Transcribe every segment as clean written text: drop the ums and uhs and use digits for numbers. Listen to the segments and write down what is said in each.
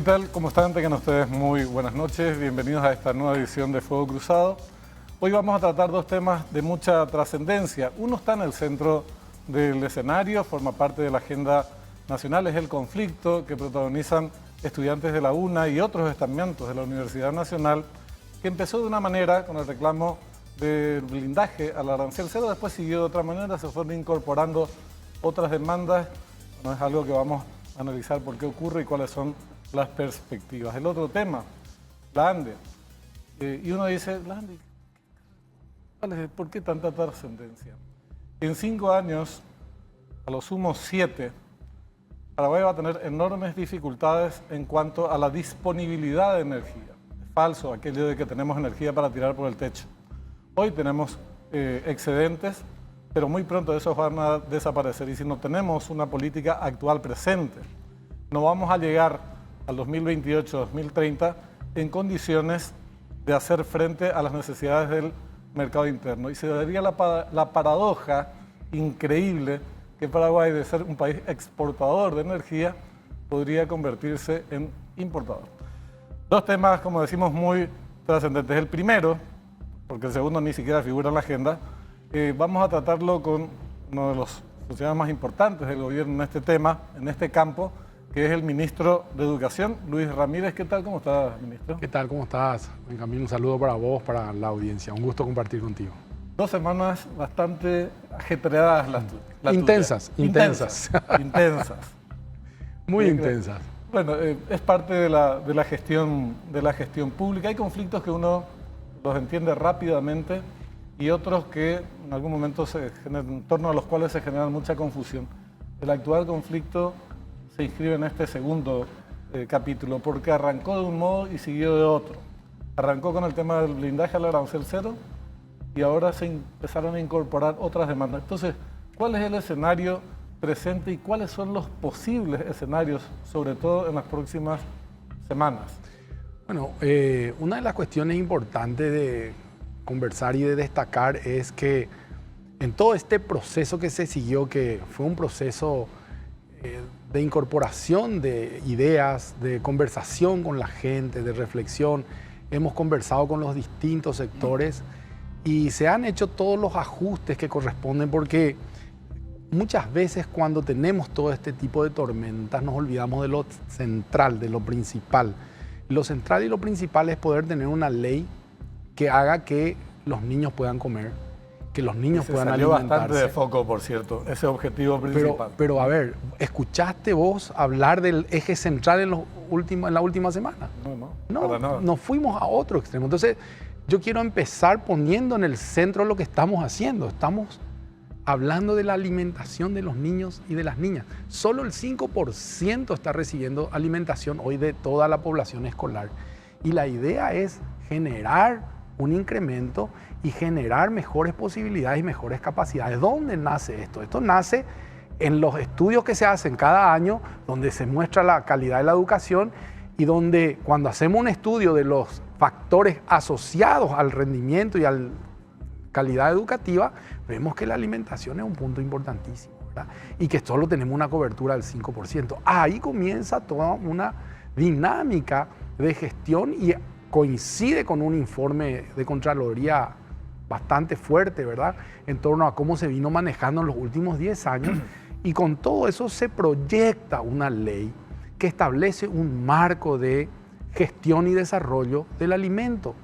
¿Qué tal? ¿Cómo están? Tengan ustedes muy buenas noches. Bienvenidos a esta nueva edición de Fuego Cruzado. Hoy vamos a tratar dos temas de mucha trascendencia. Uno está en el centro del escenario, forma parte de la agenda nacional, es el conflicto que protagonizan estudiantes de la UNA y otros estamentos de la Universidad Nacional, que empezó de una manera con el reclamo del blindaje al arancel cero, después siguió de otra manera, se fueron incorporando otras demandas. No es algo que vamos a analizar por qué ocurre y cuáles son las perspectivas. El otro tema, la ANDE. Y uno dice, la ANDE, ¿por qué tanta trascendencia? En 5 años, a lo sumo 7, Paraguay va a tener enormes dificultades en cuanto a la disponibilidad de energía. Es falso aquello de que tenemos energía para tirar por el techo. Hoy tenemos excedentes, pero muy pronto esos van a desaparecer. Y si no tenemos una política actual presente, no vamos a llegar al 2028-2030 en condiciones de hacer frente a las necesidades del mercado interno. Y se daría la paradoja increíble que Paraguay, de ser un país exportador de energía, podría convertirse en importador. Dos temas, como decimos, muy trascendentes. El primero, porque el segundo ni siquiera figura en la agenda, vamos a tratarlo con uno de los funcionarios más importantes del gobierno en este tema, en este campo, que es el ministro de Educación, Luis Ramírez. ¿Qué tal? ¿Cómo estás, ministro? ¿Qué tal? ¿Cómo estás? Benjamín, un saludo para vos, para la audiencia. Un gusto compartir contigo. 2 semanas bastante ajetreadas las intensas. Muy intensas. Bueno, es parte de la gestión pública. Hay conflictos que uno los entiende rápidamente y otros que en algún momento en torno a los cuales se genera mucha confusión. El actual conflicto se inscribe en este segundo capítulo porque arrancó de un modo y siguió de otro. Arrancó con el tema del blindaje al arancel cero y ahora se empezaron a incorporar otras demandas. Entonces, ¿cuál es el escenario presente y cuáles son los posibles escenarios, sobre todo en las próximas semanas? Bueno, una de las cuestiones importantes de conversar y de destacar es que en todo este proceso que se siguió, que fue un proceso de incorporación de ideas, de conversación con la gente, de reflexión, hemos conversado con los distintos sectores y se han hecho todos los ajustes que corresponden, porque muchas veces cuando tenemos todo este tipo de tormentas nos olvidamos de lo central, de lo principal. Lo central y lo principal es poder tener una ley que haga que los niños puedan comer, que los niños puedan alimentarse. Bastante de foco, por cierto, ese objetivo principal. Pero a ver, ¿escuchaste vos hablar del eje central en la última semana? No, para nada. Nos fuimos a otro extremo. Entonces, yo quiero empezar poniendo en el centro lo que estamos haciendo. Estamos hablando de la alimentación de los niños y de las niñas. Solo el 5% está recibiendo alimentación hoy de toda la población escolar. Y la idea es generar un incremento y generar mejores posibilidades y mejores capacidades. ¿Dónde nace esto? Esto nace en los estudios que se hacen cada año, donde se muestra la calidad de la educación y donde cuando hacemos un estudio de los factores asociados al rendimiento y a la calidad educativa, vemos que la alimentación es un punto importantísimo, ¿verdad? Y que solo tenemos una cobertura del 5%. Ahí comienza toda una dinámica de gestión y coincide con un informe de Contraloría bastante fuerte, ¿verdad?, en torno a cómo se vino manejando en los últimos 10 años. Y con todo eso se proyecta una ley que establece un marco de gestión y desarrollo del alimento,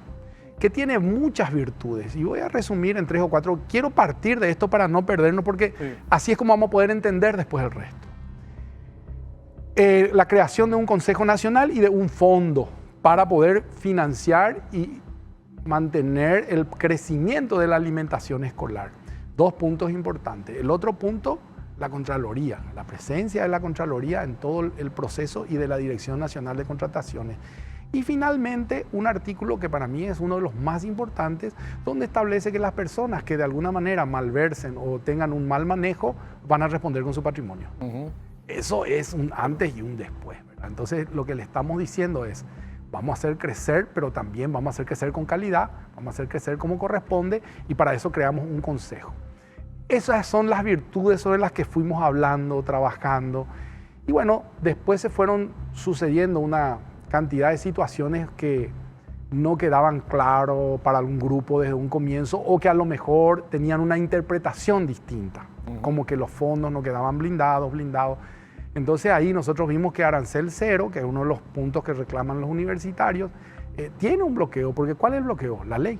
que tiene muchas virtudes. Y voy a resumir en 3 o 4. Quiero partir de esto para no perdernos, porque así es como vamos a poder entender después el resto. La creación de un Consejo Nacional y de un fondo para poder financiar y mantener el crecimiento de la alimentación escolar. 2 puntos importantes. El otro punto, la Contraloría, la presencia de la Contraloría en todo el proceso y de la Dirección Nacional de Contrataciones. Y finalmente, un artículo que para mí es uno de los más importantes, donde establece que las personas que de alguna manera malversen o tengan un mal manejo van a responder con su patrimonio. Eso es un antes y un después, ¿verdad? Entonces, lo que le estamos diciendo es, vamos a hacer crecer, pero también vamos a hacer crecer con calidad, vamos a hacer crecer como corresponde, y para eso creamos un consejo. Esas son las virtudes sobre las que fuimos hablando, trabajando, Y bueno, después se fueron sucediendo una cantidad de situaciones que no quedaban claro para algún grupo desde un comienzo o que a lo mejor tenían una interpretación distinta, como que los fondos no quedaban blindados. Entonces ahí nosotros vimos que Arancel Cero, que es uno de los puntos que reclaman los universitarios, tiene un bloqueo, porque ¿cuál es el bloqueo? La ley.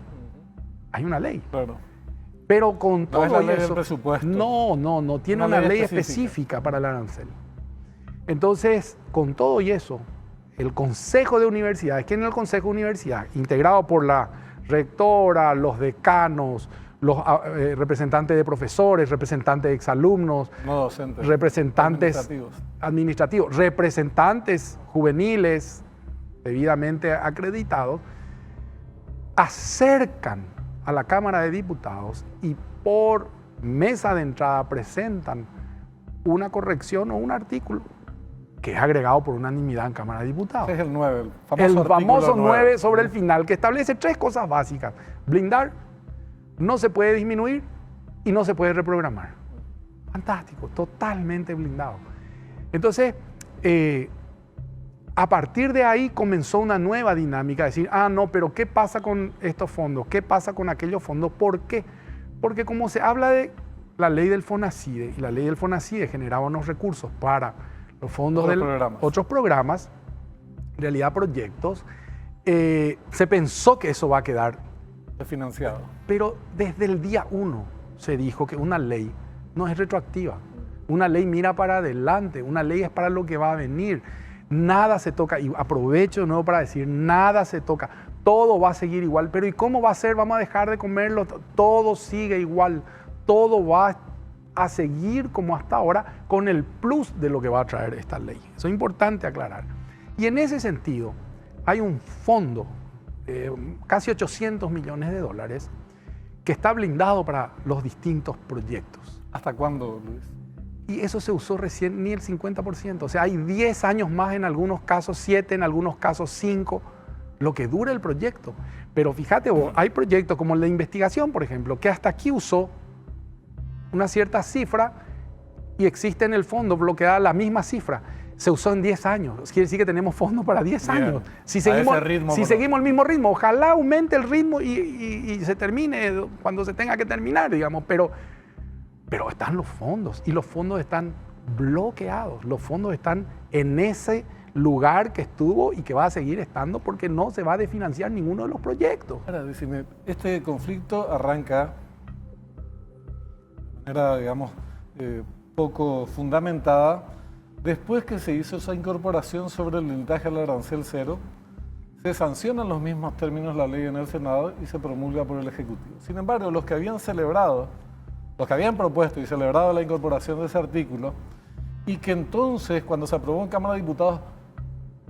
Hay una ley. Claro. Pero con todo no es la ley eso, del presupuesto. No, tiene una ley específica para el arancel. Entonces, con todo y eso, el Consejo de Universidades, ¿quién es el Consejo de Universidades? Integrado por la rectora, los decanos, los representantes de profesores, representantes de exalumnos, no docentes, representantes administrativos, representantes juveniles debidamente acreditados, acercan a la Cámara de Diputados y por mesa de entrada presentan una corrección o un artículo que es agregado por unanimidad en Cámara de Diputados. Ese es el 9, el famoso 9 sobre el final, que establece 3 cosas básicas. Blindar, no se puede disminuir y no se puede reprogramar. Fantástico, totalmente blindado. Entonces, a partir de ahí comenzó una nueva dinámica, decir, no, pero ¿qué pasa con estos fondos? ¿Qué pasa con aquellos fondos? ¿Por qué? Porque como se habla de la ley del FONACIDE, y la ley del FONACIDE generaba unos recursos para los fondos de otros programas, en realidad proyectos, se pensó que eso va a quedar financiado. Pero desde el día 1 se dijo que una ley no es retroactiva. Una ley mira para adelante, una ley es para lo que va a venir. Nada se toca, y aprovecho de nuevo para decir, nada se toca, todo va a seguir igual. Pero ¿y cómo va a ser? ¿Vamos a dejar de comerlo? Todo sigue igual, todo va a seguir como hasta ahora, con el plus de lo que va a traer esta ley. Eso es importante aclarar. Y en ese sentido, hay un fondo, casi 800 millones de dólares, que está blindado para los distintos proyectos. ¿Hasta cuándo, Luis? Y eso se usó recién ni el 50%. O sea, hay 10 años más en algunos casos, 7 en algunos casos, 5, lo que dura el proyecto. Pero fíjate vos, hay proyectos como el de investigación, por ejemplo, que hasta aquí usó una cierta cifra y existe en el fondo bloqueada la misma cifra. Se usó en 10 años. Quiere decir que tenemos fondos para 10 años. Si seguimos el mismo ritmo, ojalá aumente el ritmo y se termine cuando se tenga que terminar, digamos. Pero están los fondos y los fondos están bloqueados. Los fondos están en ese lugar que estuvo y que va a seguir estando porque no se va a desfinanciar ninguno de los proyectos. Ahora, decime, este conflicto arranca de manera, digamos, poco fundamentada después que se hizo esa incorporación sobre el blindaje al arancel cero. Se sancionan los mismos términos la ley en el Senado y se promulga por el Ejecutivo. Sin embargo, los que habían propuesto y celebrado la incorporación de ese artículo, y que entonces, cuando se aprobó en Cámara de Diputados,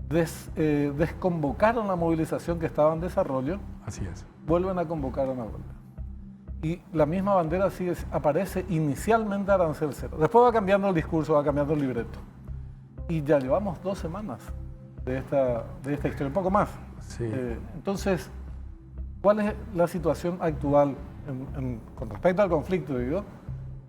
desconvocaron la movilización que estaba en desarrollo. Así es. Vuelven a convocar una huelga. Y la misma bandera aparece inicialmente arancel cero. Después va cambiando el discurso, va cambiando el libreto. Y ya llevamos 2 semanas de esta historia, un poco más. Sí. Entonces, ¿cuál es la situación actual con respecto al conflicto, digo?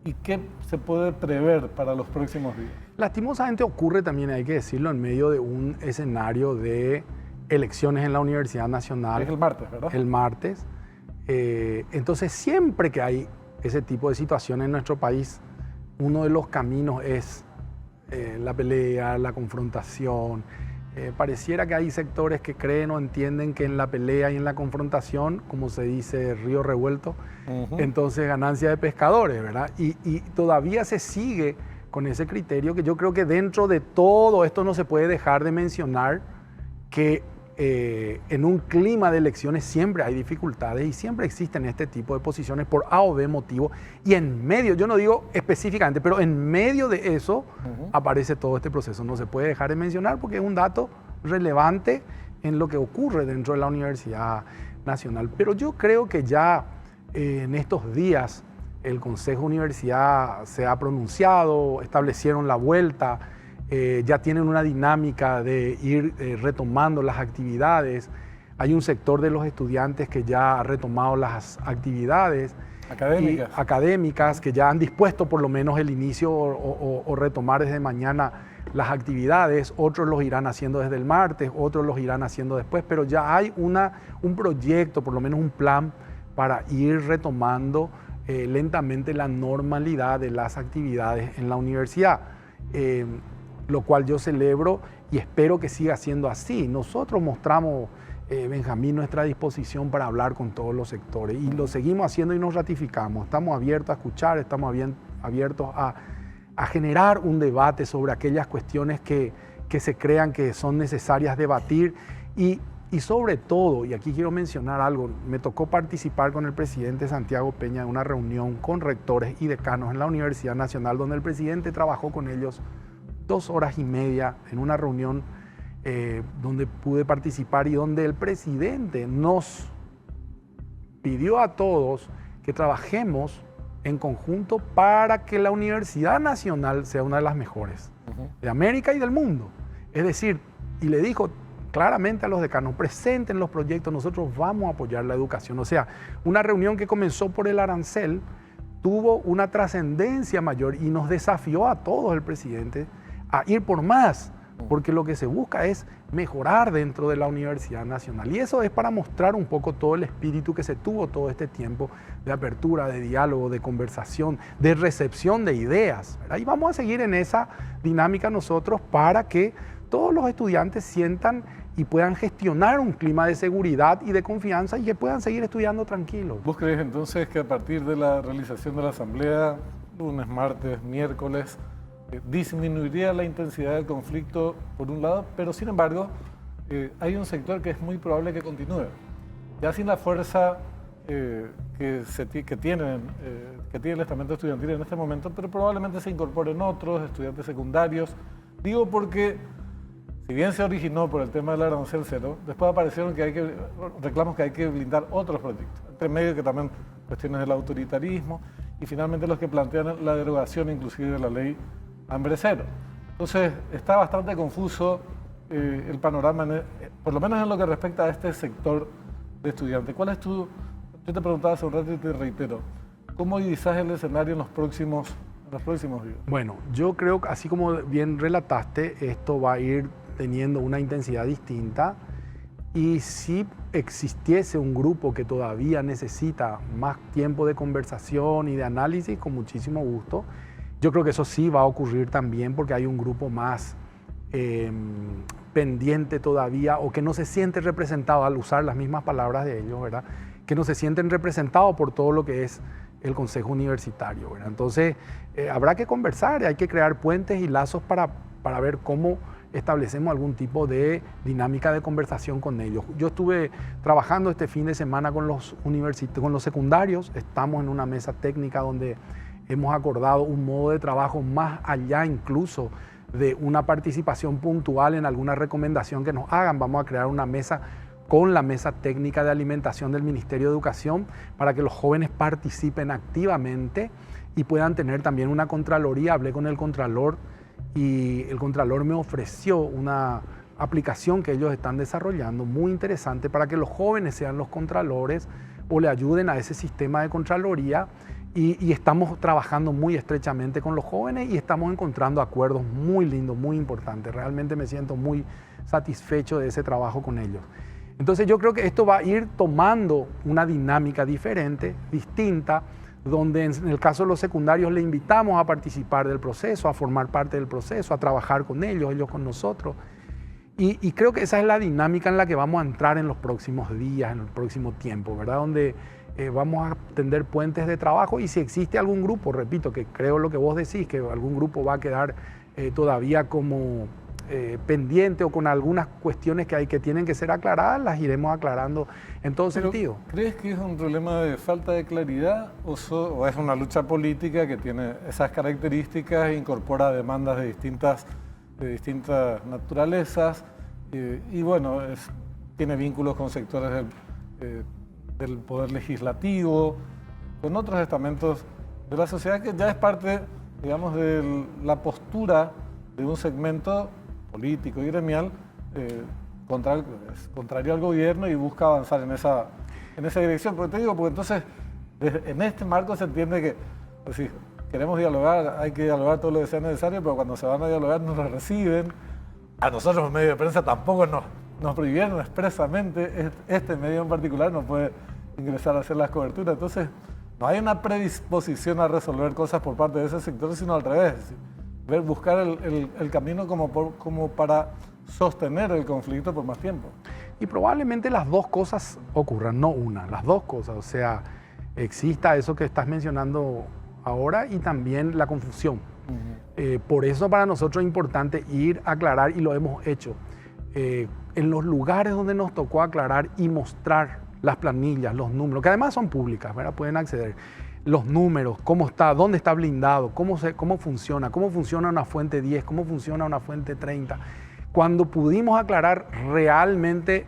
¿Y qué se puede prever para los próximos días? Lastimosamente ocurre también, hay que decirlo, en medio de un escenario de elecciones en la Universidad Nacional. Es el martes, ¿verdad? El martes. Entonces, siempre que hay ese tipo de situaciones en nuestro país, uno de los caminos es la pelea, la confrontación. Pareciera que hay sectores que creen o entienden que en la pelea y en la confrontación, como se dice, río revuelto, entonces ganancia de pescadores, ¿verdad? Y todavía se sigue con ese criterio que yo creo que dentro de todo esto no se puede dejar de mencionar que en un clima de elecciones siempre hay dificultades y siempre existen este tipo de posiciones por A o B motivo. Y en medio, yo no digo específicamente, pero en medio de eso aparece todo este proceso. No se puede dejar de mencionar porque es un dato relevante en lo que ocurre dentro de la Universidad Nacional. Pero yo creo que ya en estos días el Consejo de Universidad se ha pronunciado, establecieron la vuelta, ya tienen una dinámica de ir retomando las actividades. Hay un sector de los estudiantes que ya ha retomado las actividades académicas que ya han dispuesto por lo menos el inicio o retomar desde mañana las actividades, otros los irán haciendo desde el martes, otros los irán haciendo después, pero ya hay un proyecto, por lo menos un plan para ir retomando lentamente la normalidad de las actividades en la universidad, lo cual yo celebro y espero que siga siendo así. Nosotros mostramos, Benjamín, nuestra disposición para hablar con todos los sectores y lo seguimos haciendo y nos ratificamos. Estamos abiertos a escuchar, estamos abiertos a generar un debate sobre aquellas cuestiones que se crean que son necesarias debatir y sobre todo, y aquí quiero mencionar algo, me tocó participar con el presidente Santiago Peña en una reunión con rectores y decanos en la Universidad Nacional, donde el presidente trabajó con ellos 2 horas y media en una reunión donde pude participar y donde el presidente nos pidió a todos que trabajemos en conjunto para que la Universidad Nacional sea una de las mejores de América y del mundo. Es decir, y le dijo claramente a los decanos, presenten los proyectos, nosotros vamos a apoyar la educación. O sea, una reunión que comenzó por el arancel tuvo una trascendencia mayor y nos desafió a todos el presidente a ir por más, porque lo que se busca es mejorar dentro de la Universidad Nacional. Y eso es para mostrar un poco todo el espíritu que se tuvo todo este tiempo de apertura, de diálogo, de conversación, de recepción de ideas, ¿verdad? Y vamos a seguir en esa dinámica nosotros para que todos los estudiantes sientan y puedan gestionar un clima de seguridad y de confianza y que puedan seguir estudiando tranquilos. ¿Vos crees entonces que a partir de la realización de la asamblea, lunes, martes, miércoles, disminuiría la intensidad del conflicto por un lado, pero sin embargo hay un sector que es muy probable que continúe, ya sin la fuerza que tiene el estamento estudiantil en este momento, pero probablemente se incorporen otros estudiantes secundarios? Digo porque si bien se originó por el tema del arancel cero, después aparecieron reclamos que hay que blindar otros proyectos, entre medio que también cuestiones del autoritarismo y finalmente los que plantean la derogación inclusive de la ley Hambre Cero. Entonces está bastante confuso el panorama, por lo menos en lo que respecta a este sector de estudiantes. ¿Cuál es yo te preguntaba hace un rato y te reitero, ¿cómo divisás el escenario en los próximos días? Bueno, yo creo que así como bien relataste, esto va a ir teniendo una intensidad distinta y si existiese un grupo que todavía necesita más tiempo de conversación y de análisis, con muchísimo gusto. Yo creo que eso sí va a ocurrir también porque hay un grupo más pendiente todavía o que no se siente representado, al usar las mismas palabras de ellos, ¿verdad? Que no se sienten representados por todo lo que es el Consejo Universitario, ¿verdad? Entonces, habrá que conversar, hay que crear puentes y lazos para ver cómo establecemos algún tipo de dinámica de conversación con ellos. Yo estuve trabajando este fin de semana con los secundarios, estamos en una mesa técnica donde hemos acordado un modo de trabajo más allá incluso de una participación puntual en alguna recomendación que nos hagan. Vamos a crear una mesa con la mesa técnica de alimentación del Ministerio de Educación para que los jóvenes participen activamente y puedan tener también una contraloría. Hablé con el contralor y el contralor me ofreció una aplicación que ellos están desarrollando muy interesante para que los jóvenes sean los contralores o le ayuden a ese sistema de contraloría. Y estamos trabajando muy estrechamente con los jóvenes y estamos encontrando acuerdos muy lindos, muy importantes. Realmente me siento muy satisfecho de ese trabajo con ellos. Entonces yo creo que esto va a ir tomando una dinámica diferente, distinta, donde en el caso de los secundarios le invitamos a participar del proceso, a formar parte del proceso, a trabajar con ellos con nosotros. Y creo que esa es la dinámica en la que vamos a entrar en los próximos días, en el próximo tiempo, ¿verdad? Donde vamos a tender puentes de trabajo y si existe algún grupo, repito, que creo lo que vos decís, que algún grupo va a quedar todavía como pendiente o con algunas cuestiones que tienen que ser aclaradas, las iremos aclarando en todo sentido. ¿Crees que es un problema de falta de claridad o es una lucha política que tiene esas características e incorpora demandas de distintas naturalezas y bueno, tiene vínculos con sectores del Poder Legislativo, con otros estamentos de la sociedad que ya es parte, digamos, de la postura de un segmento político y gremial contrario al gobierno y busca avanzar en esa dirección? Porque te digo, porque entonces en este marco se entiende que, queremos dialogar, hay que dialogar todo lo que sea necesario, pero cuando se van a dialogar no nos reciben. A nosotros los medios de prensa tampoco nos prohibieron expresamente, este medio en particular no puede ingresar a hacer las coberturas. Entonces, no hay una predisposición a resolver cosas por parte de ese sector, sino al revés. Buscar el camino como para sostener el conflicto por más tiempo. Y probablemente las dos cosas ocurran, no una, las dos cosas. O sea, exista eso que estás mencionando ahora y también la confusión. Por eso para nosotros es importante ir a aclarar, y lo hemos hecho, en los lugares donde nos tocó aclarar y mostrar las planillas, los números, que además son públicas, ¿verdad? Pueden acceder. Los números, cómo está, dónde está blindado, cómo funciona una fuente 10, cómo funciona una fuente 30. Cuando pudimos aclarar realmente,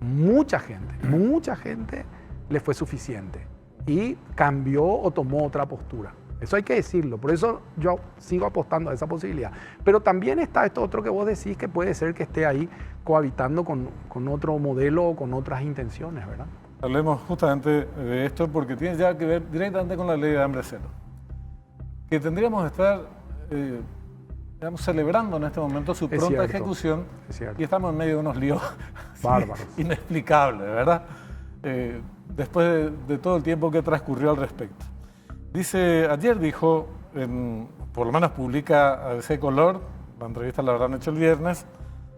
mucha gente le fue suficiente y cambió o tomó otra postura. Eso hay que decirlo, por eso yo sigo apostando a esa posibilidad. Pero también está esto otro que vos decís que puede ser que esté ahí cohabitando con otro modelo o con otras intenciones, ¿verdad? Hablemos justamente de esto porque tiene ya que ver directamente con la ley de hambre cero. Que tendríamos que estar celebrando en este momento su pronta ejecución y estamos en medio de unos líos bárbaros, inexplicables, ¿verdad? Después de todo el tiempo que transcurrió al respecto. Ayer dijo, por lo menos publica ABC Color, la entrevista la habrán hecho el viernes,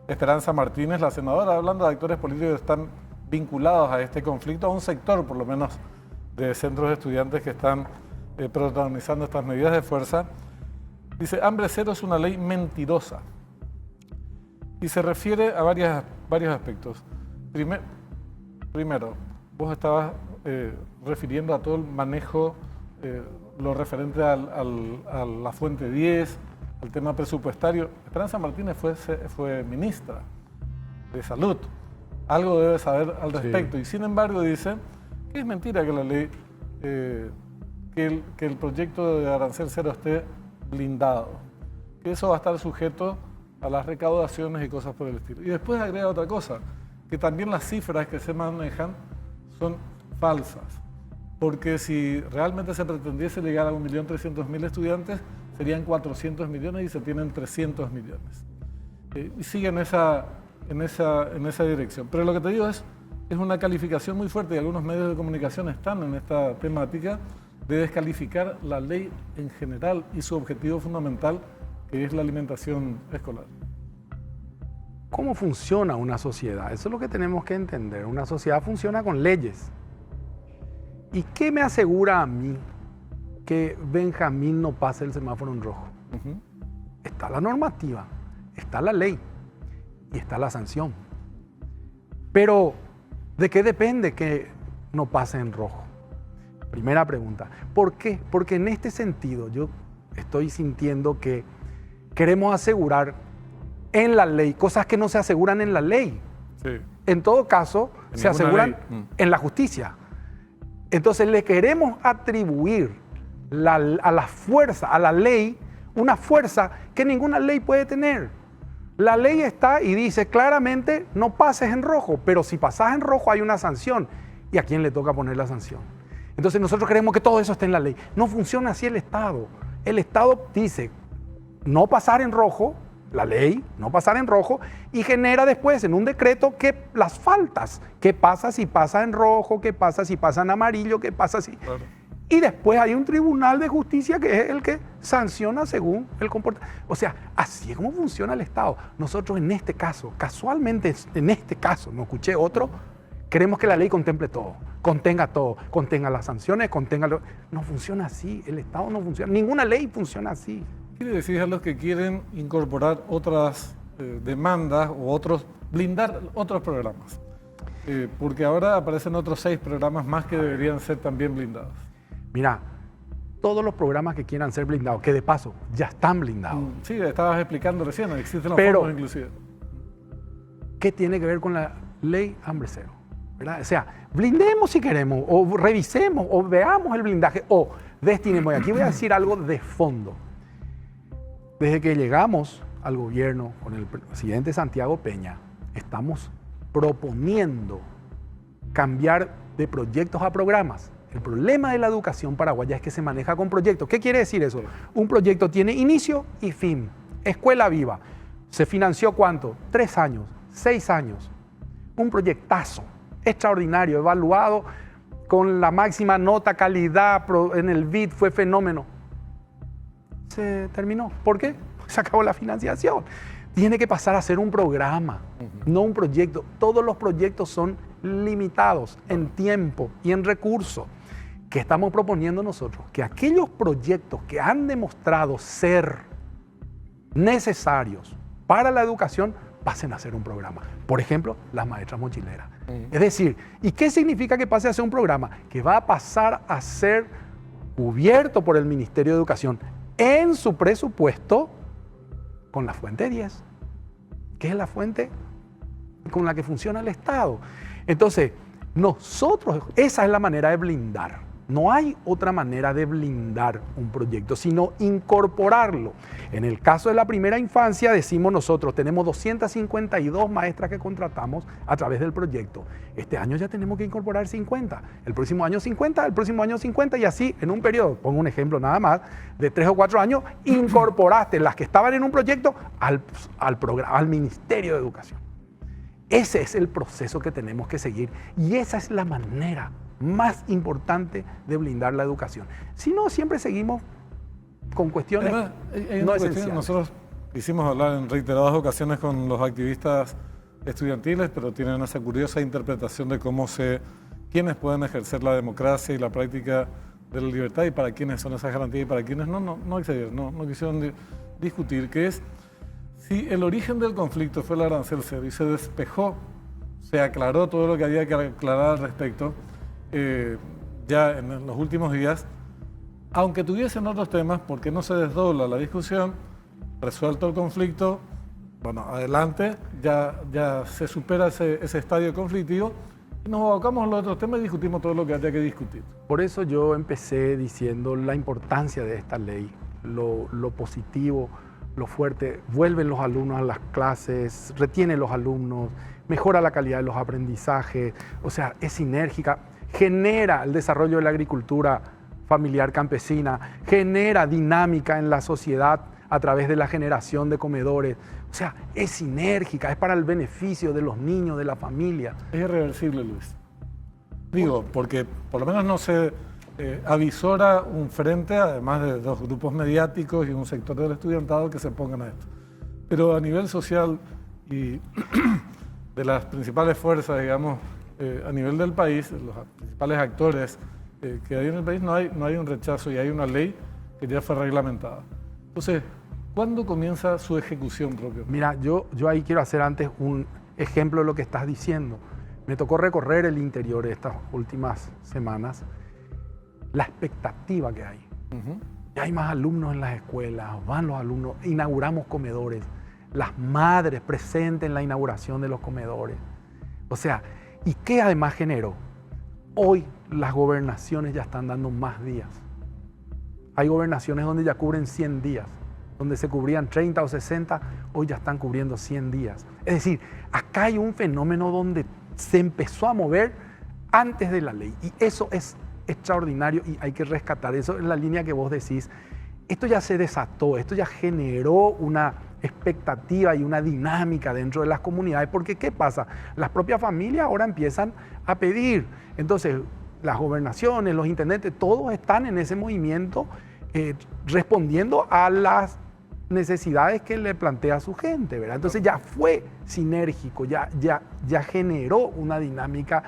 Esperanza Martínez, la senadora, hablando de actores políticos que están vinculados a este conflicto, a un sector por lo menos de centros de estudiantes que están protagonizando estas medidas de fuerza. Dice, hambre cero es una ley mentirosa. Y se refiere a varios aspectos. Primero, vos estabas refiriendo a todo el manejo, lo referente a la fuente 10, al tema presupuestario. Esperanza Martínez fue ministra de Salud. Algo debe saber al respecto. Sí. Y sin embargo dice que es mentira que la ley, que el proyecto de arancel cero esté blindado. Que eso va a estar sujeto a las recaudaciones y cosas por el estilo. Y después agrega otra cosa, que también las cifras que se manejan son falsas. Porque si realmente se pretendiese llegar a 1.300.000 estudiantes, serían 400 millones y se tienen 300 millones. Y sigue en esa dirección. Pero lo que te digo es una calificación muy fuerte y algunos medios de comunicación están en esta temática de descalificar la ley en general y su objetivo fundamental, que es la alimentación escolar. ¿Cómo funciona una sociedad? Eso es lo que tenemos que entender. Una sociedad funciona con leyes. ¿Y qué me asegura a mí que Benjamín no pase el semáforo en rojo? Está la normativa, está la ley y está la sanción. Pero, ¿de qué depende que no pase en rojo? Primera pregunta. ¿Por qué? Porque en este sentido yo estoy sintiendo que queremos asegurar en la ley cosas que no se aseguran en la ley. Sí. En todo caso, se aseguran en la justicia. Entonces le queremos atribuir a la fuerza, a la ley, una fuerza que ninguna ley puede tener. La ley está y dice claramente no pases en rojo, pero si pasas en rojo hay una sanción. ¿Y a quién le toca poner la sanción? Entonces nosotros queremos que todo eso esté en la ley. No funciona así el Estado. El Estado dice no pasar en rojo, la ley, no pasar en rojo, y genera después en un decreto que las faltas. ¿Qué pasa si pasa en rojo? ¿Qué pasa si pasa en amarillo? ¿Qué pasa si...? Claro. Y después hay un tribunal de justicia que es el que sanciona según el comportamiento. O sea, así es como funciona el Estado. Nosotros en este caso, casualmente en este caso, no escuché otro, queremos que la ley contemple todo, contenga las sanciones, No funciona así, el Estado no funciona, ninguna ley funciona así. Quiere decir a los que quieren incorporar otras demandas o blindar otros programas. Porque ahora aparecen otros 6 programas más que deberían ser también blindados. Mira, todos los programas que quieran ser blindados, que de paso ya están blindados. Sí, estabas explicando recién, existen los fondos inclusive. ¿Qué tiene que ver con la ley hambre cero? ¿Verdad? O sea, blindemos si queremos, o revisemos, o veamos el blindaje, o destinemos. Y aquí voy a decir algo de fondo. Desde que llegamos al gobierno con el presidente Santiago Peña, estamos proponiendo cambiar de proyectos a programas. El problema de la educación paraguaya es que se maneja con proyectos. ¿Qué quiere decir eso? Un proyecto tiene inicio y fin. Escuela Viva. ¿Se financió cuánto? 3 años, 6 años. Un proyectazo extraordinario, evaluado con la máxima nota, calidad, en el BID, fue fenómeno. Se terminó. ¿Por qué? Se acabó la financiación. Tiene que pasar a ser un programa, no un proyecto. Todos los proyectos son limitados en tiempo y en recursos. ¿Qué estamos proponiendo nosotros? Que aquellos proyectos que han demostrado ser necesarios para la educación pasen a ser un programa. Por ejemplo, las maestras mochileras. Es decir, ¿y qué significa que pase a ser un programa? Que va a pasar a ser cubierto por el Ministerio de Educación en su presupuesto con la fuente 10, que es la fuente con la que funciona el Estado. Entonces, nosotros, esa es la manera de blindar. No hay otra manera de blindar un proyecto, sino incorporarlo. En el caso de la primera infancia, decimos nosotros, tenemos 252 maestras que contratamos a través del proyecto. Este año ya tenemos que incorporar 50, el próximo año 50, el próximo año 50 y así en un periodo, pongo un ejemplo nada más, de 3 o 4 años, incorporaste las que estaban en un proyecto al Ministerio de Educación. Ese es el proceso que tenemos que seguir y esa es la manera más importante de blindar la educación. Si no, siempre seguimos con cuestiones no esenciales. Nosotros hicimos hablar en reiteradas ocasiones con los activistas estudiantiles, pero tienen esa curiosa interpretación de quiénes pueden ejercer la democracia y la práctica de la libertad y para quiénes son esas garantías y para quiénes no quisieron discutir, que es si el origen del conflicto fue el arancel cero y se despejó, se aclaró todo lo que había que aclarar al respecto, ya en los últimos días, aunque tuviesen otros temas, ¿por qué no se desdobla la discusión? Resuelto el conflicto, bueno, adelante, ya se supera ese estadio conflictivo y nos abocamos a los otros temas y discutimos todo lo que haya que discutir. Por eso yo empecé diciendo la importancia de esta ley, lo positivo, lo fuerte. Vuelven los alumnos a las clases, retiene los alumnos, mejora la calidad de los aprendizajes, o sea, es sinérgica, genera el desarrollo de la agricultura familiar campesina, genera dinámica en la sociedad a través de la generación de comedores. O sea, es sinérgica, es para el beneficio de los niños, de la familia. Es irreversible, Luis. Digo, porque por lo menos no se avisora un frente, además de 2 grupos mediáticos y un sector del estudiantado que se pongan a esto. Pero a nivel social y de las principales fuerzas, digamos, a nivel del país, los principales actores que hay en el país, no hay un rechazo y hay una ley que ya fue reglamentada. Entonces, ¿cuándo comienza su ejecución propia? Mira, yo ahí quiero hacer antes un ejemplo de lo que estás diciendo. Me tocó recorrer el interior estas últimas semanas. La expectativa que hay. Ya hay más alumnos en las escuelas, van los alumnos, inauguramos comedores, las madres presentes en la inauguración de los comedores. O sea, ¿y qué además generó? Hoy las gobernaciones ya están dando más días. Hay gobernaciones donde ya cubren 100 días, donde se cubrían 30 o 60, hoy ya están cubriendo 100 días. Es decir, acá hay un fenómeno donde se empezó a mover antes de la ley y eso es extraordinario y hay que rescatar eso en la línea que vos decís. Esto ya se desató, esto ya generó una expectativa y una dinámica dentro de las comunidades, porque ¿qué pasa? Las propias familias ahora empiezan a pedir. Entonces, las gobernaciones, los intendentes, todos están en ese movimiento respondiendo a las necesidades que le plantea su gente, ¿verdad? Entonces ya fue sinérgico, ya generó una dinámica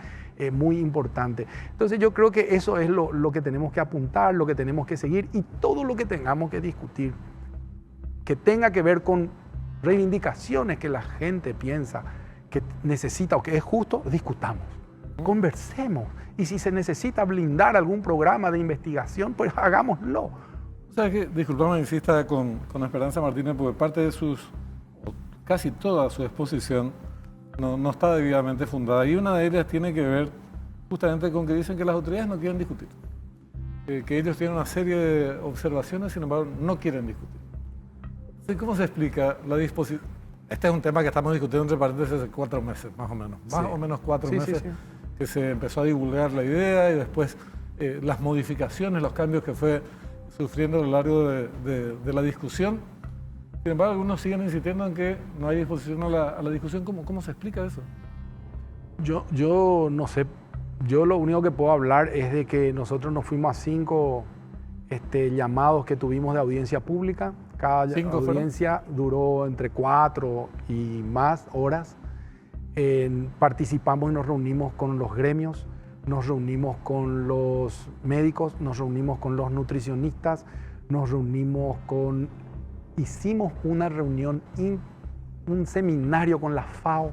muy importante. Entonces yo creo que eso es lo que tenemos que apuntar, lo que tenemos que seguir y todo lo que tengamos que discutir, que tenga que ver con reivindicaciones que la gente piensa que necesita o que es justo, discutamos, conversemos y si se necesita blindar algún programa de investigación, pues hagámoslo. ¿Sabes qué? Disculpame, insista con Esperanza Martínez, porque parte de casi toda su exposición no está debidamente fundada. Y una de ellas tiene que ver justamente con que dicen que las autoridades no quieren discutir. Que ellos tienen una serie de observaciones, sin embargo, no quieren discutir. Entonces, ¿cómo se explica la disposición? Este es un tema que estamos discutiendo entre paréntesis hace 4 meses, más o menos. Más o menos 4 meses que se empezó a divulgar la idea y después las modificaciones, los cambios que fue sufriendo a lo largo de la discusión. Sin embargo, algunos siguen insistiendo en que no hay disposición a la discusión. ¿Cómo se explica eso? Yo no sé, yo lo único que puedo hablar es de que nosotros nos fuimos a 5 llamados que tuvimos de audiencia pública. Cada audiencia duró entre 4 y más horas. Participamos y nos reunimos con los gremios, nos reunimos con los médicos, nos reunimos con los nutricionistas, hicimos una reunión, un seminario con la FAO.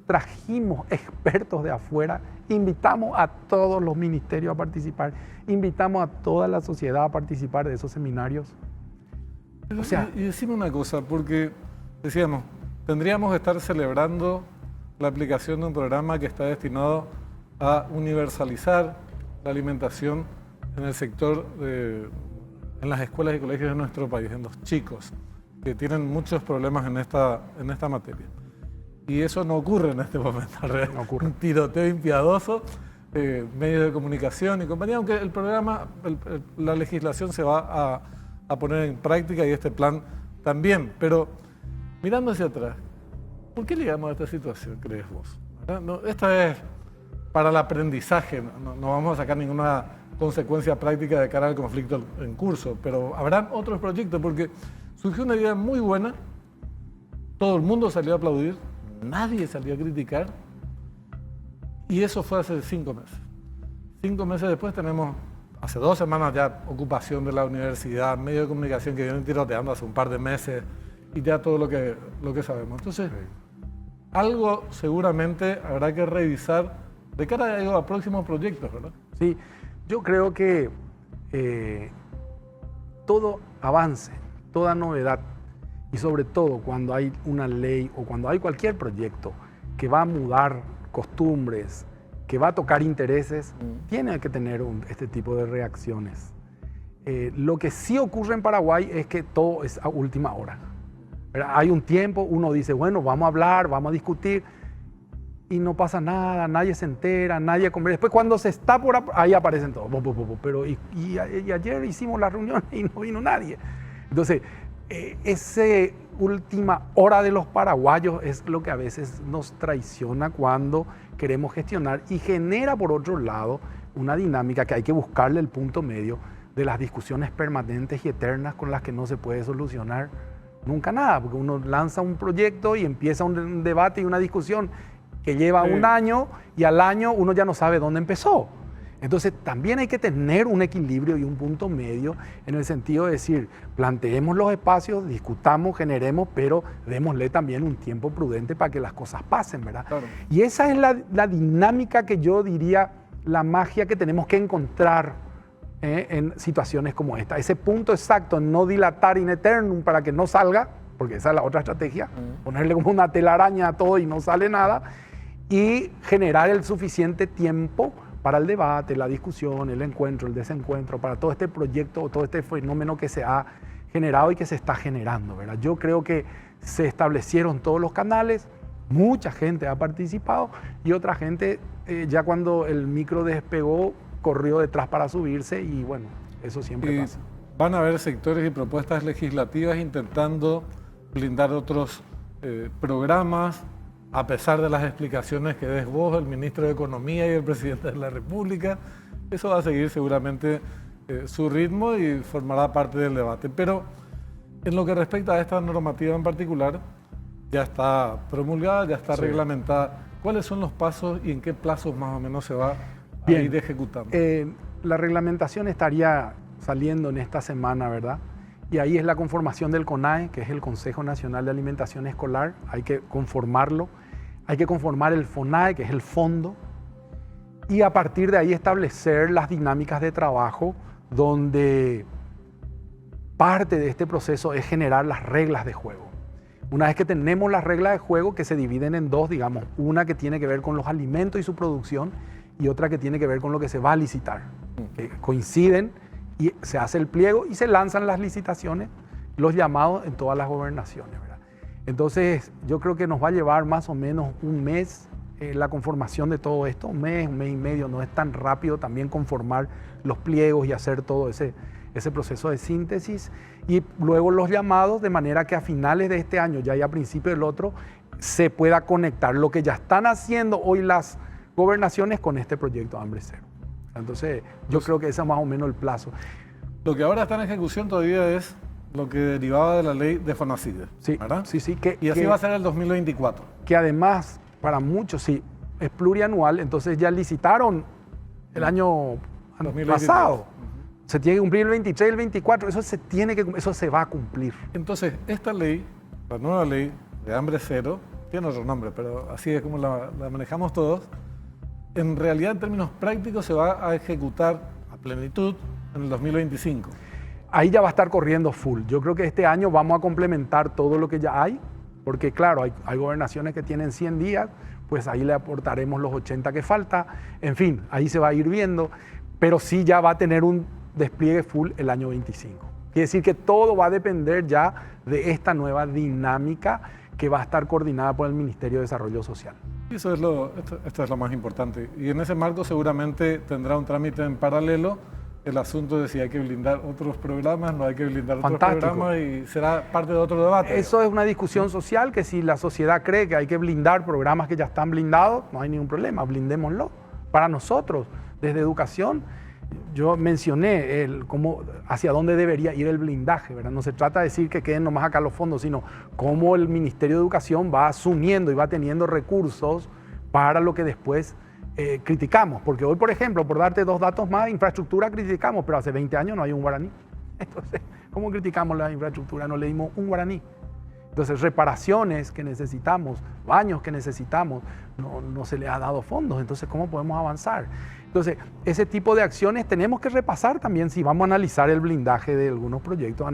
Trajimos expertos de afuera, invitamos a todos los ministerios a participar, invitamos a toda la sociedad a participar de esos seminarios. O sea, y decime una cosa, porque decíamos, tendríamos que estar celebrando la aplicación de un programa que está destinado a universalizar la alimentación en el sector, en las escuelas y colegios de nuestro país, en los chicos, que tienen muchos problemas en esta materia. Y eso no ocurre en este momento. No ocurre. Un tiroteo impiadoso, medios de comunicación y compañía, aunque el programa, la legislación se va a poner en práctica y este plan también. Pero mirando hacia atrás, ¿por qué llegamos a esta situación, crees vos? No, esta es para el aprendizaje, no vamos a sacar ninguna consecuencia práctica de cara al conflicto en curso, pero habrán otros proyectos, porque surgió una idea muy buena, todo el mundo salió a aplaudir, nadie salió a criticar, y eso fue hace 5 meses. 5 meses después tenemos, hace 2 semanas ya, ocupación de la universidad, medios de comunicación que vienen tiroteando hace un par de meses, y ya todo lo que sabemos. Entonces, algo seguramente habrá que revisar de cara a próximos proyectos, ¿verdad? Sí, yo creo que todo avance, toda novedad, y sobre todo cuando hay una ley o cuando hay cualquier proyecto que va a mudar costumbres, que va a tocar intereses, tiene que tener este tipo de reacciones. Lo que sí ocurre en Paraguay es que todo es a última hora. Hay un tiempo, uno dice, bueno, vamos a hablar, vamos a discutir, y no pasa nada, nadie se entera, nadie conversa. Después cuando se está por ahí aparecen todos. Pero y ayer hicimos la reunión y no vino nadie. Entonces, esa última hora de los paraguayos es lo que a veces nos traiciona cuando queremos gestionar y genera, por otro lado, una dinámica que hay que buscarle el punto medio de las discusiones permanentes y eternas con las que no se puede solucionar nunca nada, porque uno lanza un proyecto y empieza un debate y una discusión que lleva un año y al año uno ya no sabe dónde empezó. Entonces también hay que tener un equilibrio y un punto medio en el sentido de decir, planteemos los espacios, discutamos, generemos, pero démosle también un tiempo prudente para que las cosas pasen, ¿verdad? Claro. Y esa es la dinámica que yo diría, la magia que tenemos que encontrar en situaciones como esta. Ese punto exacto, no dilatar in eternum para que no salga, porque esa es la otra estrategia, ponerle como una telaraña a todo y no sale nada, y generar el suficiente tiempo para el debate, la discusión, el encuentro, el desencuentro, para todo este proyecto, todo este fenómeno que se ha generado y que se está generando, ¿verdad? Yo creo que se establecieron todos los canales, mucha gente ha participado y otra gente ya cuando el micro despegó corrió detrás para subirse y bueno, eso siempre pasa. Van a haber sectores y propuestas legislativas intentando blindar otros programas, a pesar de las explicaciones que des vos, el ministro de Economía y el presidente de la República. Eso va a seguir seguramente su ritmo y formará parte del debate. Pero en lo que respecta a esta normativa en particular, ya está promulgada, ya está reglamentada. ¿Cuáles son los pasos y en qué plazos más o menos se va a ir ejecutando? La reglamentación estaría saliendo en esta semana, ¿verdad? Y ahí es la conformación del CONAE, que es el Consejo Nacional de Alimentación Escolar. Hay que conformarlo. Hay que conformar el FONAE, que es el fondo. Y a partir de ahí establecer las dinámicas de trabajo donde parte de este proceso es generar las reglas de juego. Una vez que tenemos las reglas de juego que se dividen en dos, digamos, una que tiene que ver con los alimentos y su producción y otra que tiene que ver con lo que se va a licitar. Que coinciden y se hace el pliego y se lanzan las licitaciones, los llamados en todas las gobernaciones, ¿verdad? Entonces yo creo que nos va a llevar más o menos un mes la conformación de todo esto, un mes y medio, no es tan rápido también conformar los pliegos y hacer todo ese proceso de síntesis, y luego los llamados, de manera que a finales de este año, ya y a principios del otro, se pueda conectar lo que ya están haciendo hoy las gobernaciones con este proyecto Hambre Cero. Entonces, yo creo que ese es más o menos el plazo. Lo que ahora está en ejecución todavía es lo que derivaba de la ley de Fonacide, sí, ¿verdad? Sí. Y así va a ser el 2024. Que además, para muchos, sí, es plurianual, entonces ya licitaron el año 2023. pasado. Se tiene que cumplir el 23 y el 24, eso se va a cumplir. Entonces, esta ley, la nueva ley de Hambre Cero, tiene otro nombre, pero así es como la manejamos todos, en realidad en términos prácticos se va a ejecutar a plenitud en el 2025. Ahí ya va a estar corriendo full. Yo creo que este año vamos a complementar todo lo que ya hay, porque claro, hay gobernaciones que tienen 100 días, pues ahí le aportaremos los 80 que falta. En fin, ahí se va a ir viendo, pero sí ya va a tener un despliegue full el año 25. Quiere decir que todo va a depender ya de esta nueva dinámica que va a estar coordinada por el Ministerio de Desarrollo Social. Esto es lo más importante. Y en ese marco seguramente tendrá un trámite en paralelo el asunto de si hay que blindar otros programas, no hay que blindar otros programas, y será parte de otro debate. Eso es una discusión social, que si la sociedad cree que hay que blindar programas que ya están blindados, no hay ningún problema, blindémoslo. Para nosotros, desde educación, yo mencioné hacia dónde debería ir el blindaje, ¿verdad? No se trata de decir que queden nomás acá los fondos, sino cómo el Ministerio de Educación va asumiendo y va teniendo recursos para lo que después criticamos. Porque hoy, por ejemplo, por darte 2 datos más, infraestructura criticamos, pero hace 20 años no hay un guaraní. Entonces, ¿cómo criticamos la infraestructura? No le dimos un guaraní. Entonces, reparaciones que necesitamos, baños que necesitamos, no se le ha dado fondos. Entonces, ¿cómo podemos avanzar? Entonces, ese tipo de acciones tenemos que repasar también. Si vamos a analizar el blindaje de algunos proyectos,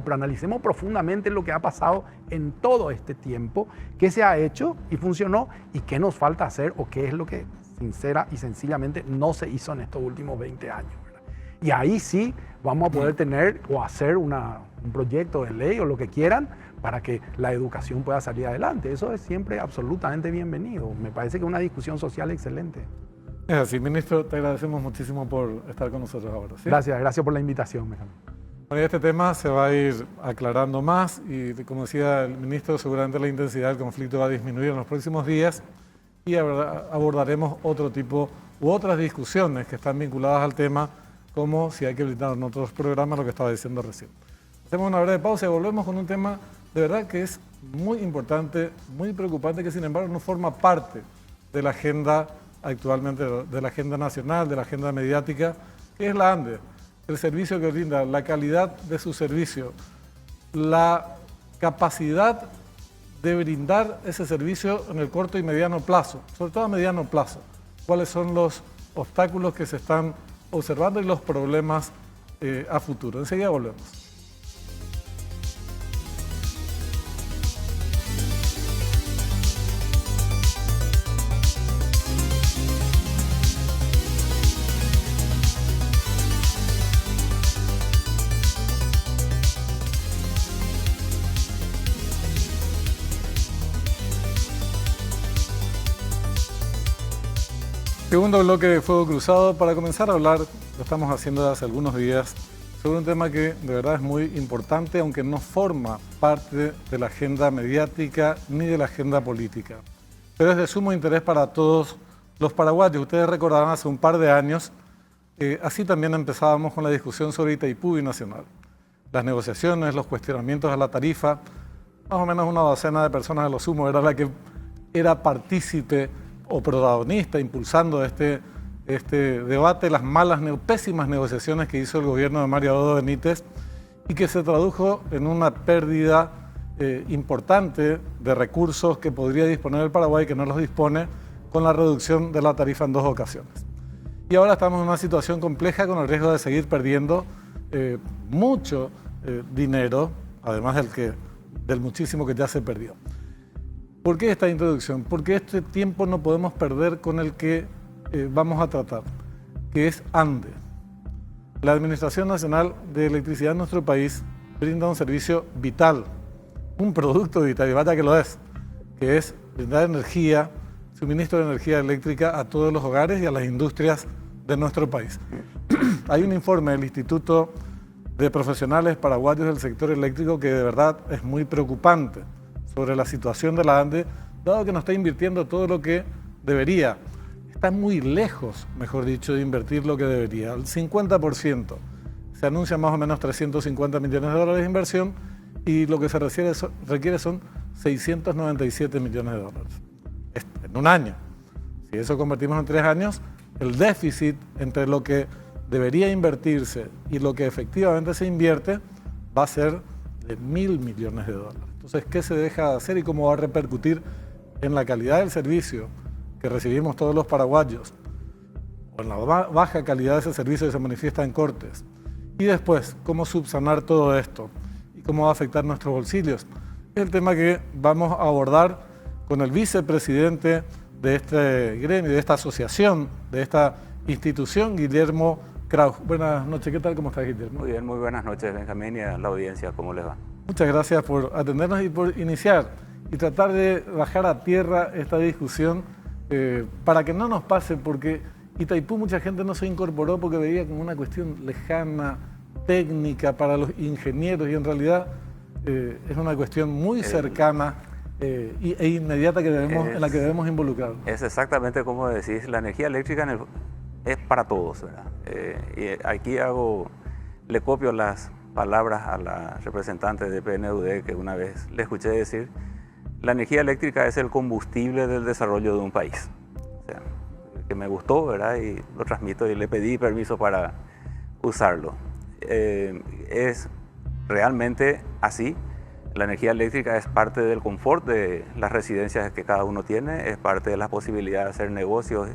pero analicemos profundamente lo que ha pasado en todo este tiempo, qué se ha hecho y funcionó, y qué nos falta hacer, o qué es lo que sincera y sencillamente no se hizo en estos últimos 20 años. ¿Verdad? Y ahí sí vamos a poder tener o hacer un proyecto de ley o lo que quieran para que la educación pueda salir adelante. Eso es siempre absolutamente bienvenido. Me parece que es una discusión social excelente. Es así, ministro, te agradecemos muchísimo por estar con nosotros ahora. ¿Sí? Gracias por la invitación. Bueno, este tema se va a ir aclarando más y, como decía el ministro, seguramente la intensidad del conflicto va a disminuir en los próximos días, y abordaremos otro tipo u otras discusiones que están vinculadas al tema, como si hay que blindar en otros programas, lo que estaba diciendo recién. Hacemos una breve pausa y volvemos con un tema de verdad que es muy importante, muy preocupante, que sin embargo no forma parte de la agenda actualmente, de la agenda nacional, de la agenda mediática, que es la ANDE, el servicio que brinda, la calidad de su servicio, la capacidad de brindar ese servicio en el corto y mediano plazo, sobre todo a mediano plazo. ¿Cuáles son los obstáculos que se están observando y los problemas a futuro? Enseguida volvemos. Segundo bloque de Fuego Cruzado, para comenzar a hablar, lo estamos haciendo desde hace algunos días, sobre un tema que de verdad es muy importante, aunque no forma parte de la agenda mediática ni de la agenda política. Pero es de sumo interés para todos los paraguayos. Ustedes recordarán hace un par de años, así también empezábamos con la discusión sobre Itaipú Binacional. Las negociaciones, los cuestionamientos a la tarifa, más o menos una docena de personas a lo sumo era la que era partícipe o protagonista impulsando este debate, las pésimas negociaciones que hizo el gobierno de Mario Abdo Benítez, y que se tradujo en una pérdida importante de recursos que podría disponer el Paraguay, que no los dispone, con la reducción de la tarifa en 2 ocasiones. Y ahora estamos en una situación compleja con el riesgo de seguir perdiendo mucho dinero, además del muchísimo que ya se perdió. ¿Por qué esta introducción? Porque este tiempo no podemos perder con el que vamos a tratar, que es ANDE. La Administración Nacional de Electricidad en nuestro país brinda un servicio vital, un producto vital, y vaya que lo es, que es brindar energía suministro de energía eléctrica a todos los hogares y a las industrias de nuestro país. Hay un informe del Instituto de Profesionales Paraguayos del Sector Eléctrico que de verdad es muy preocupante sobre la situación de la ANDE, dado que no está invirtiendo todo lo que debería. Está muy lejos, mejor dicho, de invertir lo que debería. El 50%. Se anuncia más o menos 350 millones de dólares de inversión y lo que se requiere son 697 millones de dólares. En un año. Si eso convertimos en 3 años, el déficit entre lo que debería invertirse y lo que efectivamente se invierte va a ser de 1.000 millones de dólares. Entonces, ¿qué se deja de hacer y cómo va a repercutir en la calidad del servicio que recibimos todos los paraguayos, o en la baja calidad de ese servicio que se manifiesta en cortes? Y después, ¿cómo subsanar todo esto? ¿Y cómo va a afectar nuestros bolsillos? Es el tema que vamos a abordar con el vicepresidente de este gremio, de esta asociación, de esta institución, Guillermo Kraus. Buenas noches, ¿qué tal? ¿Cómo estás, Guillermo? Muy bien, muy buenas noches, Benjamín, y a la audiencia, ¿cómo les va? Muchas gracias por atendernos y por iniciar y tratar de bajar a tierra esta discusión para que no nos pase, porque Itaipú mucha gente no se incorporó porque veía como una cuestión lejana, técnica para los ingenieros, y en realidad es una cuestión muy cercana e inmediata en la que debemos involucrar. Es exactamente como decís, la energía eléctrica es para todos, ¿verdad? Y aquí le copio las palabras a la representante de PNUD que una vez le escuché decir: la energía eléctrica es el combustible del desarrollo de un país. O sea, que me gustó, ¿verdad? Y lo transmito y le pedí permiso para usarlo. Es realmente así. La energía eléctrica es parte del confort de las residencias que cada uno tiene, es parte de la posibilidad de hacer negocios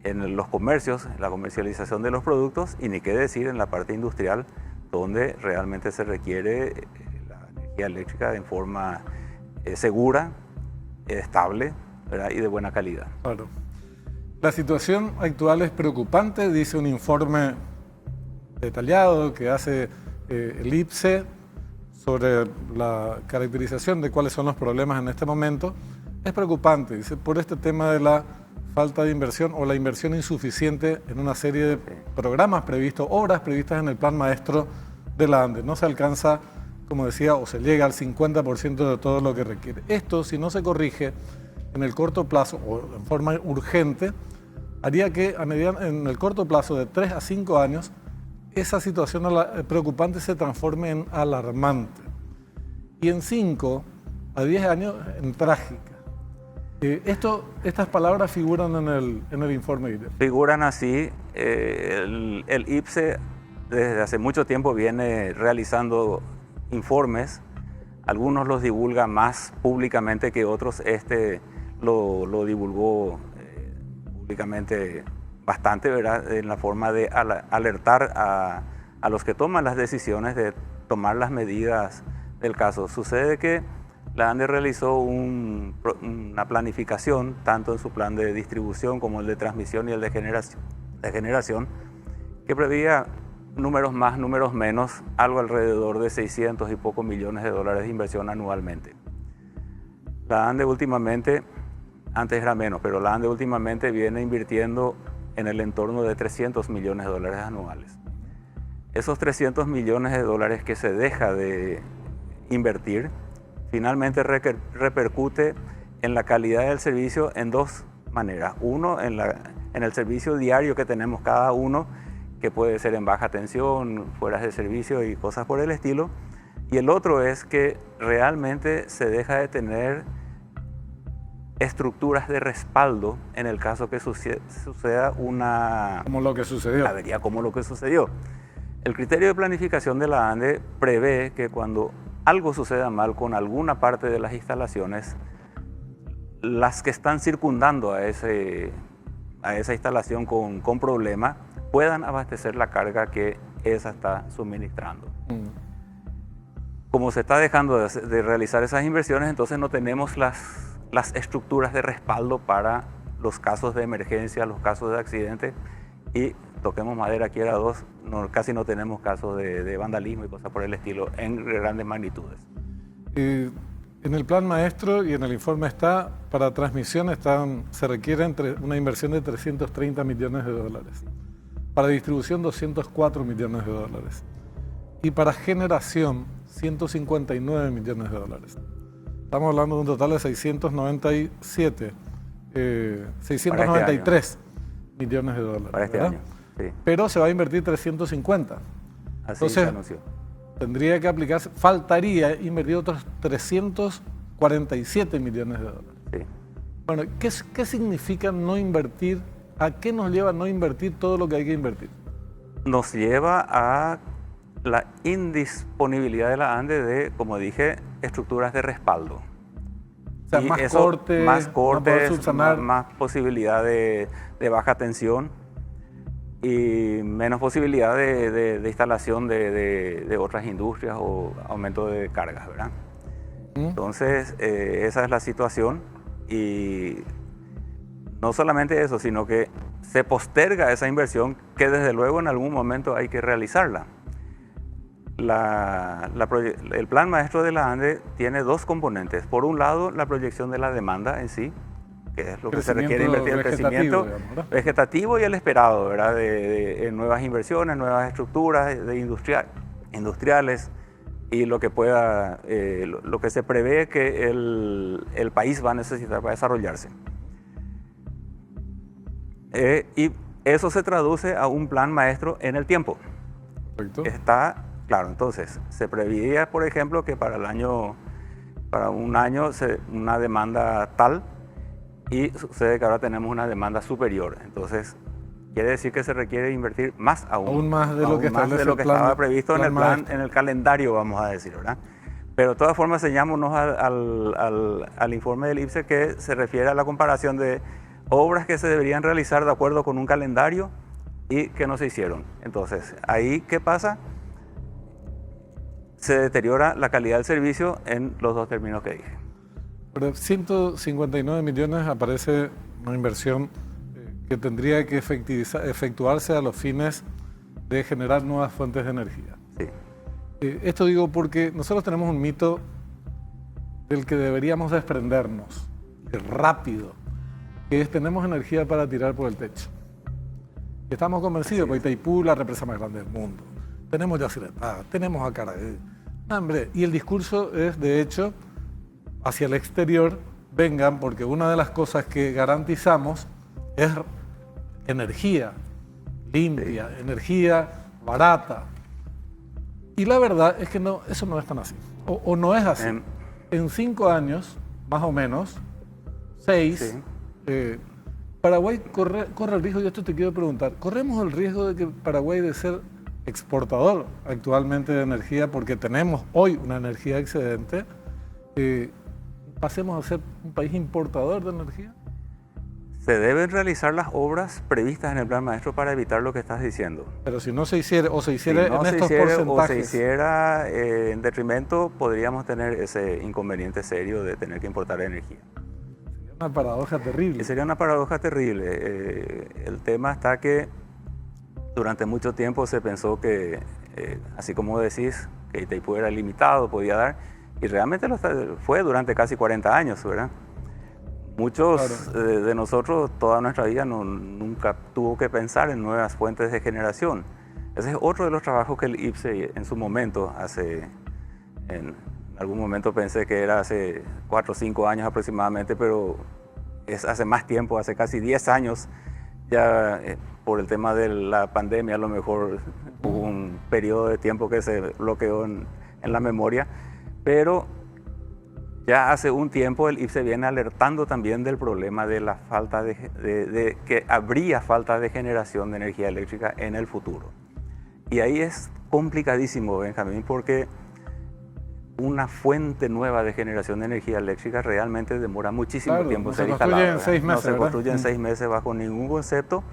en los comercios, en la comercialización de los productos, y ni qué decir en la parte industrial, donde realmente se requiere la energía eléctrica en forma segura, estable, ¿verdad? Y de buena calidad. Claro. La situación actual es preocupante, dice un informe detallado que hace el IPSE sobre la caracterización de cuáles son los problemas en este momento. Es preocupante, dice, por este tema de la falta de inversión o la inversión insuficiente en una serie de programas previstos, obras previstas en el plan maestro de la ANDE. No se alcanza, como decía, o se llega al 50% de todo lo que requiere. Esto, si no se corrige en el corto plazo o en forma urgente, haría que en el corto plazo de 3 a 5 años, esa situación preocupante se transforme en alarmante. Y en 5 a 10 años, en trágica. Estas palabras figuran en el informe, Guillermo. Figuran así. El IPSE desde hace mucho tiempo viene realizando informes. Algunos los divulga más públicamente que otros. Este lo divulgó públicamente bastante, ¿verdad? En la forma de alertar a los que toman las decisiones de tomar las medidas del caso. Sucede que la ANDE realizó una planificación, tanto en su plan de distribución como el de transmisión y el de generación, que preveía números más, números menos, algo alrededor de 600 y pocos millones de dólares de inversión anualmente. La ANDE últimamente, antes era menos, pero la ANDE últimamente viene invirtiendo en el entorno de 300 millones de dólares anuales. Esos 300 millones de dólares que se deja de invertir, finalmente repercute en la calidad del servicio en 2 maneras. Uno, en el servicio diario que tenemos cada uno, que puede ser en baja tensión, fuera de servicio y cosas por el estilo. Y el otro es que realmente se deja de tener estructuras de respaldo en el caso que suceda una como lo que sucedió. Avería como lo que sucedió. El criterio de planificación de la ANDE prevé que cuando algo suceda mal con alguna parte de las instalaciones, las que están circundando a esa instalación con problema puedan abastecer la carga que esa está suministrando. Como se está dejando de realizar esas inversiones, entonces no tenemos las estructuras de respaldo para los casos de emergencia, los casos de accidente, y toquemos madera, quiera dos, casi no tenemos casos de vandalismo y cosas por el estilo en grandes magnitudes. En el plan maestro y en el informe está, para transmisión se requiere una inversión de 330 millones de dólares. Para distribución, 204 millones de dólares. Y para generación, 159 millones de dólares. Estamos hablando de un total de 693 millones de dólares. Para este año, sí. Pero se va a invertir 350. Así Entonces, se anunció. Tendría que aplicarse, faltaría invertir otros 347 millones de dólares. Sí. Bueno, ¿qué significa no invertir? ¿A qué nos lleva no invertir todo lo que hay que invertir? Nos lleva a la indisponibilidad de la ANDE de, como dije, estructuras de respaldo. O sea, y más eso, cortes, más subsanar. más posibilidad de baja tensión y menos posibilidad de instalación de otras industrias o aumento de cargas, ¿verdad? Entonces, esa es la situación y no solamente eso, sino que se posterga esa inversión que desde luego en algún momento hay que realizarla. El plan maestro de la ANDE tiene dos componentes. Por un lado, la proyección de la demanda en sí, que es lo que se requiere invertir, el crecimiento vegetativo y el esperado, ¿verdad? De nuevas inversiones, nuevas estructuras industriales y lo que pueda, lo que se prevé que el país va a necesitar para desarrollarse. Y eso se traduce a un plan maestro en el tiempo. Perfecto. Está claro, entonces se preveía, por ejemplo, que para un año una demanda tal, y sucede que ahora tenemos una demanda superior. Entonces, quiere decir que se requiere invertir más aún más de lo que estaba previsto en el calendario, vamos a decir, ¿verdad? Pero de todas formas, señámonos al informe del IPCEI que se refiere a la comparación de obras que se deberían realizar de acuerdo con un calendario y que no se hicieron. Entonces, ahí, ¿qué pasa? Se deteriora la calidad del servicio en los dos términos que dije. Pero 159 millones aparece una inversión que tendría que efectuarse a los fines de generar nuevas fuentes de energía. Sí. Esto digo porque nosotros tenemos un mito del que deberíamos desprendernos rápido, que es tenemos energía para tirar por el techo. Estamos convencidos, porque Itaipú, la represa más grande del mundo. Tenemos Yacyretá, tenemos Acarajé. Hombre, y el discurso es, de hecho, hacia el exterior, vengan, porque una de las cosas que garantizamos es energía limpia, energía barata. Y la verdad es que no, eso no es tan así, o no es así. En 5 años, más o menos, 6, Paraguay corre el riesgo, y esto te quiero preguntar, ¿corremos el riesgo de que Paraguay, de ser exportador actualmente de energía, porque tenemos hoy una energía excedente, pasemos a ser un país importador de energía? Se deben realizar las obras previstas en el plan maestro para evitar lo que estás diciendo. Pero si no se hiciera, o se hiciera si no en se estos hiciera, porcentajes. o se hiciera en detrimento, podríamos tener ese inconveniente serio de tener que importar energía. Sería una paradoja terrible. Y sería una paradoja terrible. El tema está que durante mucho tiempo se pensó que, así como decís, que Itaipú era limitado, podía dar, y realmente fue durante casi 40 años, ¿verdad? Muchos de nosotros, toda nuestra vida, nunca tuvo que pensar en nuevas fuentes de generación. Ese es otro de los trabajos que el IPCEI en su momento en algún momento pensé que era hace 4 o 5 años aproximadamente, pero es hace más tiempo, hace casi 10 años, ya por el tema de la pandemia a lo mejor hubo un periodo de tiempo que se bloqueó en la memoria, pero ya hace un tiempo el IPCEI viene alertando también del problema de la falta de que habría falta de generación de energía eléctrica en el futuro. Y ahí es complicadísimo, Benjamín, porque una fuente nueva de generación de energía eléctrica realmente demora muchísimo tiempo ser instalada. No se construye en 6 meses bajo ningún concepto.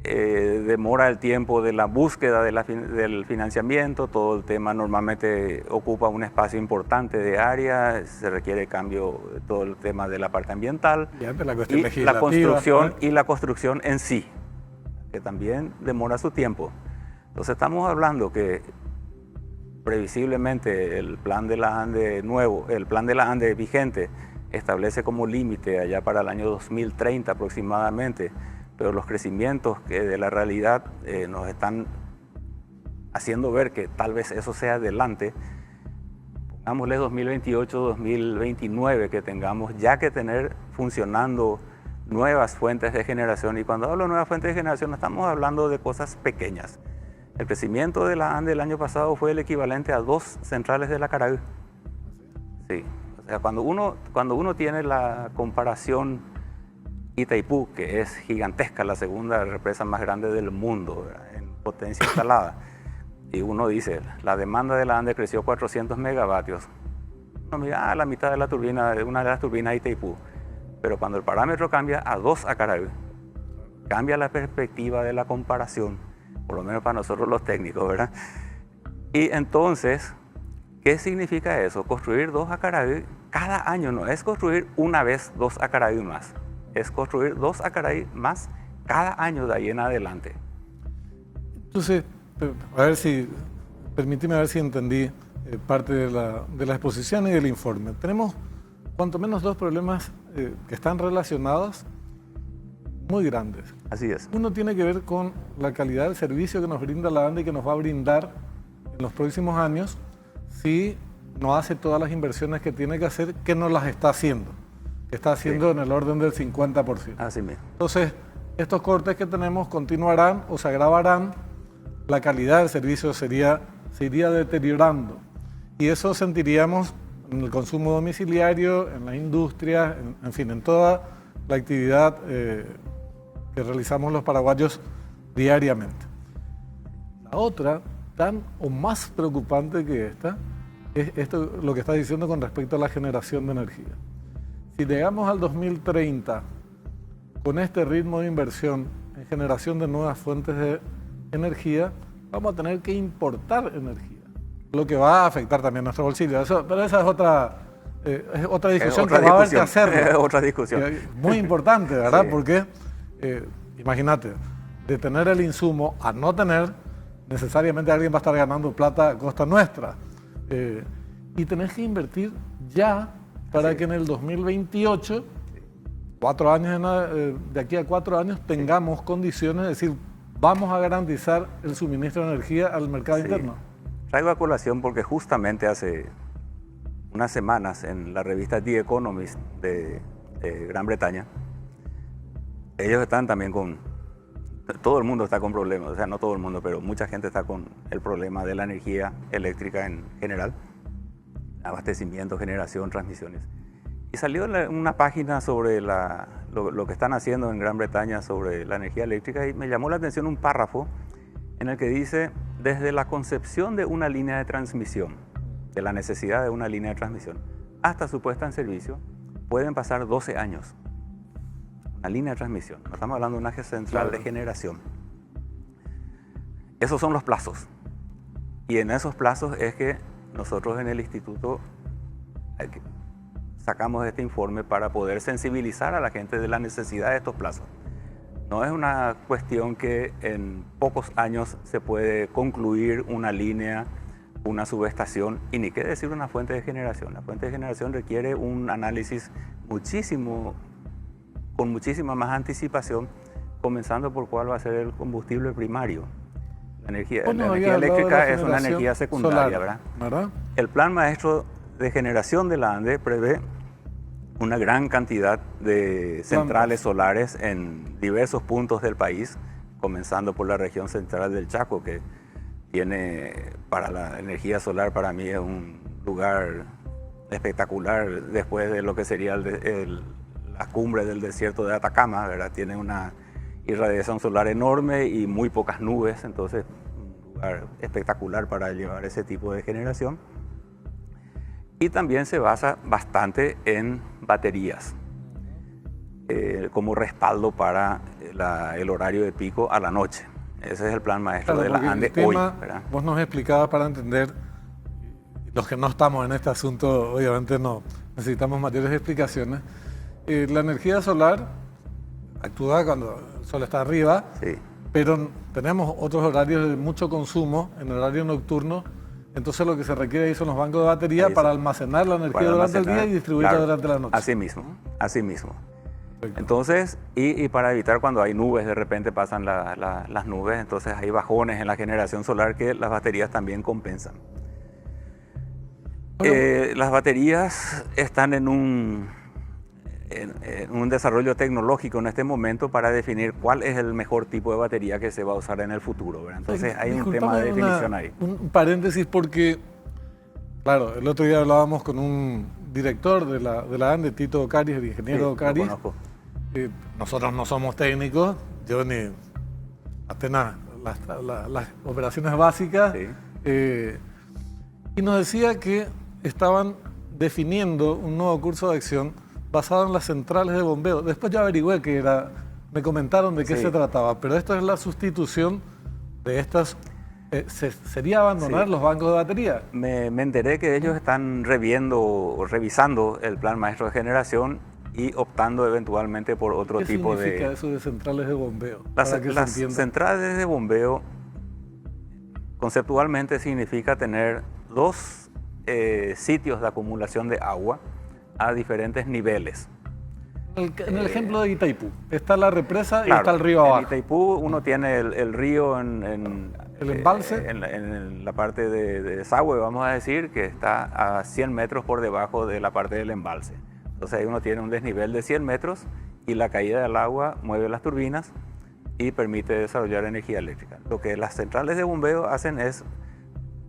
Demora el tiempo de la búsqueda del financiamiento, todo el tema normalmente ocupa un espacio importante de área, se requiere cambio, todo el tema de la parte ambiental, y la construcción en sí, que también demora su tiempo. Entonces estamos hablando que previsiblemente el plan de la ANDE nuevo, el plan de la ANDE vigente, establece como límite allá para el año 2030 aproximadamente, pero los crecimientos que de la realidad nos están haciendo ver que tal vez eso sea adelante. Pongámosle 2028, 2029, que tengamos ya que tener funcionando nuevas fuentes de generación. Y cuando hablo de nuevas fuentes de generación, no estamos hablando de cosas pequeñas. El crecimiento de la ANDE el año pasado fue el equivalente a 2 centrales de la Carahue. Sí. O sea, cuando uno tiene la comparación Itaipú, que es gigantesca, la segunda represa más grande del mundo, ¿verdad?, en potencia instalada, y uno dice, la demanda de la ANDE creció 400 megavatios. Uno mira, la mitad de la turbina, de una de las turbinas de Itaipú. Pero cuando el parámetro cambia a 2 a Carahue, cambia la perspectiva de la comparación, por lo menos para nosotros los técnicos, ¿verdad? Y entonces, ¿qué significa eso? Construir 2 a Carahue cada año, no es construir una vez 2 a Carahue más, es construir 2 a Carahue más cada año de ahí en adelante. Entonces, permíteme a ver si entendí parte de la exposición y del informe. Tenemos cuanto menos 2 problemas que están relacionados muy grandes. Así es. Uno tiene que ver con la calidad del servicio que nos brinda la ANDE y que nos va a brindar en los próximos años si no hace todas las inversiones que tiene que hacer, que no las está haciendo. Que está haciendo en el orden del 50%. Así mismo. Entonces, estos cortes que tenemos continuarán o se agravarán, la calidad del servicio se iría deteriorando. Y eso sentiríamos en el consumo domiciliario, en las industrias, en fin, en toda la actividad que realizamos los paraguayos diariamente. La otra, tan o más preocupante que esta, es esto lo que está diciendo con respecto a la generación de energía. Si llegamos al 2030 con este ritmo de inversión en generación de nuevas fuentes de energía, vamos a tener que importar energía, lo que va a afectar también nuestro bolsillo. Pero esa es otra discusión que va a haber que hacer. Es otra discusión. Muy importante, ¿verdad? Sí. Porque, imagínate, de tener el insumo a no tener, necesariamente alguien va a estar ganando plata a costa nuestra. Y tenés que invertir ya para que en el 2028, 4 años de aquí a 4 años, tengamos condiciones de decir, vamos a garantizar el suministro de energía al mercado interno. Traigo a colación porque justamente hace unas semanas en la revista The Economist de Gran Bretaña, ellos están también con, todo el mundo está con problemas, o sea, no todo el mundo, pero mucha gente está con el problema de la energía eléctrica en general, abastecimiento, generación, transmisiones. Y salió una página sobre lo que están haciendo en Gran Bretaña sobre la energía eléctrica y me llamó la atención un párrafo en el que dice, desde la concepción de una línea de transmisión, de la necesidad de una línea de transmisión, hasta su puesta en servicio, pueden pasar 12 años. Una línea de transmisión, no estamos hablando de una central de generación. Esos son los plazos. Y en esos plazos es que nosotros en el instituto sacamos este informe para poder sensibilizar a la gente de la necesidad de estos plazos. No es una cuestión que en pocos años se puede concluir una línea, una subestación y ni qué decir una fuente de generación. La fuente de generación requiere un análisis con muchísima más anticipación, comenzando por cuál va a ser el combustible primario. La energía eléctrica es una energía secundaria, solar, ¿verdad? El plan maestro de generación de la ANDE prevé una gran cantidad de centrales solares en diversos puntos del país, comenzando por la región central del Chaco, que tiene, para la energía solar, para mí es un lugar espectacular después de lo que sería la cumbre del desierto de Atacama, ¿verdad? Tiene una irradiación solar enorme y muy pocas nubes, entonces un lugar espectacular para llevar ese tipo de generación. Y también se basa bastante en baterías como respaldo para el horario de pico a la noche. Ese es el plan maestro de la ANDE hoy, ¿verdad? Vos nos explicabas para entender, los que no estamos en este asunto, obviamente no necesitamos mayores explicaciones. La energía solar actúa cuando el sol está arriba, sí, pero tenemos otros horarios de mucho consumo en horario nocturno Entonces lo que se requiere ahí son los bancos de batería para almacenar la energía durante el día y distribuirla claro, durante la noche. Así mismo, así mismo. Perfecto. Entonces, y para evitar cuando hay nubes, de repente pasan las nubes, entonces hay bajones en la generación solar que las baterías también compensan. Las baterías están en un desarrollo tecnológico en este momento para definir cuál es el mejor tipo de batería que se va a usar en el futuro, ¿verdad? Entonces hay un tema de definición ahí. Un paréntesis porque, claro, el otro día hablábamos con un director de la ANDE, Tito Ocaris, el ingeniero Ocaris. Lo conozco. Nosotros no somos técnicos, yo ni apenas las operaciones básicas. Sí. Y nos decía que estaban definiendo un nuevo curso de acción basado en las centrales de bombeo. Después yo averigüé que era, me comentaron de qué se trataba, pero esto es la sustitución de estas. ¿Sería abandonar los bancos de batería? Me enteré que ellos están revisando el plan maestro de generación y optando eventualmente por otro tipo de... ¿Qué significa eso de centrales de bombeo? Las centrales de bombeo conceptualmente significa tener dos sitios de acumulación de agua a diferentes niveles. En el ejemplo de Itaipú, está la represa y claro, está el río abajo. En Itaipú uno tiene el río el embalse. En la parte de desagüe, vamos a decir, que está a 100 metros por debajo de la parte del embalse. Entonces ahí uno tiene un desnivel de 100 metros y la caída del agua mueve las turbinas y permite desarrollar energía eléctrica. Lo que las centrales de bombeo hacen es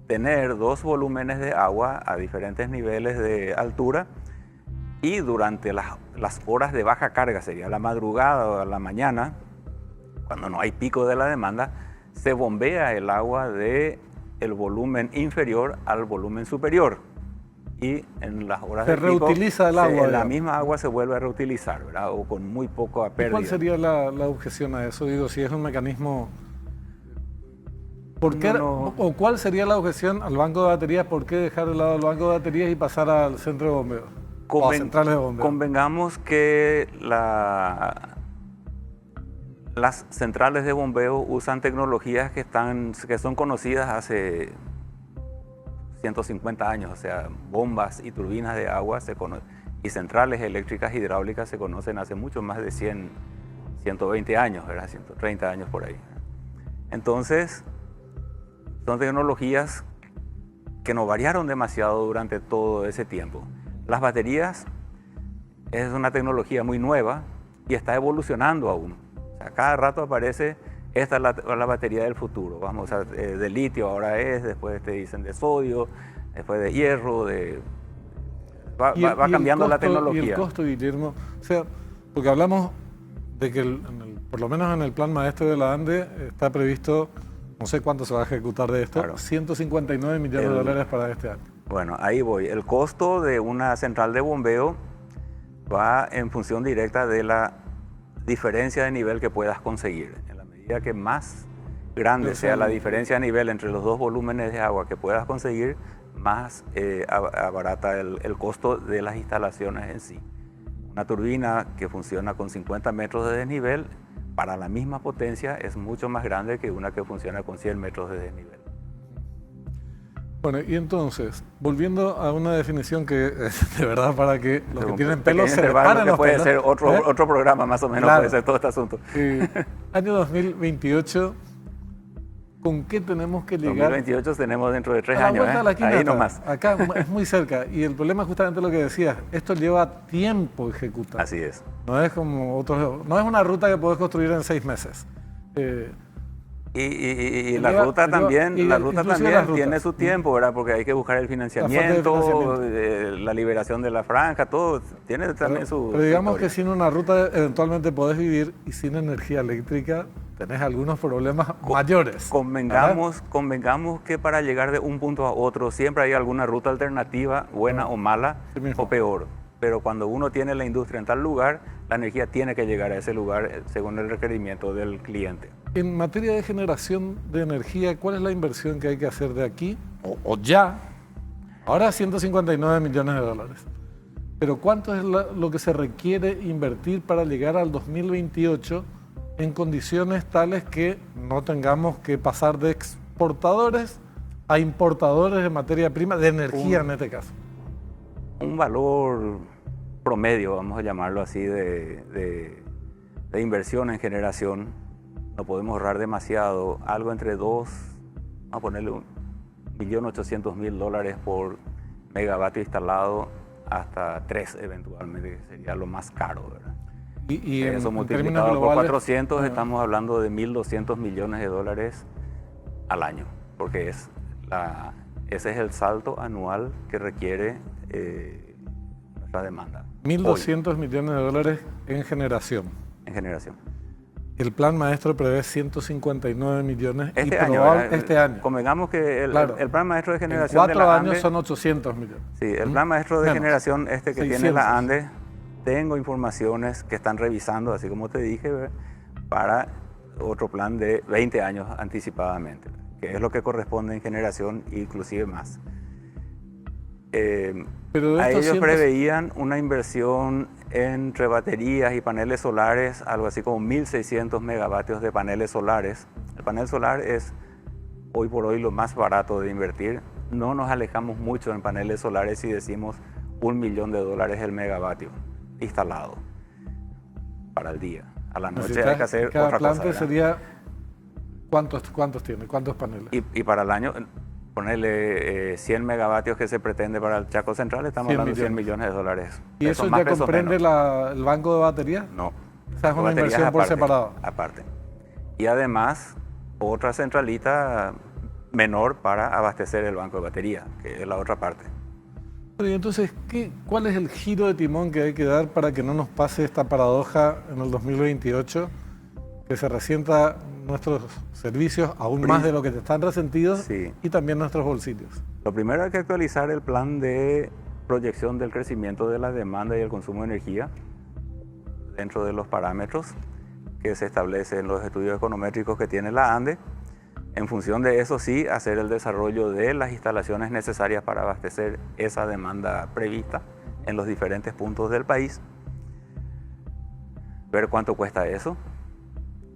tener dos volúmenes de agua a diferentes niveles de altura y durante las horas de baja carga, sería la madrugada o la mañana, cuando no hay pico de la demanda, se bombea el agua del volumen inferior al volumen superior. Y en las horas de pico, reutiliza el agua. La misma agua se vuelve a reutilizar, ¿verdad? O con muy poco pérdida. ¿Cuál sería la objeción a eso? Digo, si es un mecanismo... ¿Por qué, o cuál sería la objeción al banco de baterías? ¿Por qué dejar de lado el banco de baterías y pasar al centro de bombeo? O a centrales de bombeo. Convengamos que las centrales de bombeo usan tecnologías que son conocidas hace 150 años, o sea, bombas y turbinas de agua y centrales eléctricas hidráulicas se conocen hace mucho más de 120 años, ¿verdad? 130 años por ahí. Entonces, son tecnologías que no variaron demasiado durante todo ese tiempo. Las baterías es una tecnología muy nueva y está evolucionando aún. O sea, cada rato aparece, esta es la batería del futuro. Vamos a de litio ahora después te dicen de sodio, después de hierro, va cambiando la tecnología. Y el costo, Guillermo, o sea, porque hablamos de que por lo menos en el plan maestro de la ANDE está previsto, no sé cuánto se va a ejecutar de esto, claro. 159 millones de dólares para este año. Bueno, ahí voy. El costo de una central de bombeo va en función directa de la diferencia de nivel que puedas conseguir. En la medida que más grande sea la diferencia de nivel entre los dos volúmenes de agua que puedas conseguir, más abarata el costo de las instalaciones en sí. Una turbina que funciona con 50 metros de desnivel, para la misma potencia es mucho más grande que una que funciona con 100 metros de desnivel. Bueno, y entonces, volviendo a una definición que de verdad para que los que tienen pelos se reparen los puede pelos. Ser otro programa más o menos, claro. Puede ser todo este asunto. Año 2028, ¿con qué tenemos que llegar? 2028 tenemos dentro de 3 años, ahí nomás. Acá es muy cerca, y el problema es justamente lo que decías, esto lleva tiempo ejecutar. Así es. No es como no es una ruta que podés construir en 6 meses. Y la ruta también tiene su tiempo, ¿verdad? Porque hay que buscar el financiamiento, la liberación de la franja, todo tiene también su... Pero digamos que sin una ruta eventualmente podés vivir, y sin energía eléctrica tenés algunos problemas mayores. Convengamos que para llegar de un punto a otro siempre hay alguna ruta alternativa, buena o mala, o peor. Pero cuando uno tiene la industria en tal lugar, la energía tiene que llegar a ese lugar según el requerimiento del cliente. En materia de generación de energía, ¿cuál es la inversión que hay que hacer de aquí o ya? Ahora 159 millones de dólares. Pero ¿cuánto es lo que se requiere invertir para llegar al 2028 en condiciones tales que no tengamos que pasar de exportadores a importadores de materia prima, de energía en este caso? Un valor promedio, vamos a llamarlo así, de inversión en generación. No podemos ahorrar demasiado, algo entre 2, vamos a ponerle $1.800.000 por megavatio instalado, hasta 3 eventualmente, que sería lo más caro, ¿verdad? Y eso en multiplicado términos por globales, 400, estamos hablando de $1.200 millones al año, porque ese es el salto anual que requiere nuestra demanda. 1.200 millones de dólares en generación. En generación. El plan maestro prevé 159 millones Este año. Este año. Convengamos que el plan maestro de generación en 4 de la años ANDE, son 800 millones. Sí, el plan maestro de Menos. generación que 600. tiene la ANDE, tengo informaciones que están revisando, así como te dije, ¿verdad?, para otro plan de 20 años anticipadamente, que es lo que corresponde en generación, inclusive más. Pero de A estos ellos 100 preveían una inversión entre baterías y paneles solares, algo así como 1.600 megavatios de paneles solares. El panel solar es hoy por hoy lo más barato de invertir. No nos alejamos mucho en paneles solares si decimos $1 millón el megavatio instalado para el día. A la noche hay que hacer cada otra cosa, planta ¿verdad? sería... ¿Cuántos tiene? ¿Cuántos paneles? Y para el año, ponerle 100 megavatios que se pretende para el Chaco Central, estamos 100 hablando de $100 millones. ¿Y Pesos eso más, ya pesos comprende menos. el banco de baterías? No. O sea, es una Baterías inversión por aparte, separado. Aparte. Y además, otra centralita menor para abastecer el banco de batería, que es la otra parte. Pero, y entonces, ¿cuál es el giro de timón que hay que dar para que no nos pase esta paradoja en el 2028, que se resienta nuestros servicios aún más de lo que están resentidos, Sí. y también nuestros bolsillos? Lo primero hay que actualizar el plan de proyección del crecimiento de la demanda y el consumo de energía dentro de los parámetros que se establecen en los estudios econométricos que tiene la ANDE. En función de eso, sí, hacer el desarrollo de las instalaciones necesarias para abastecer esa demanda prevista en los diferentes puntos del país, ver cuánto cuesta eso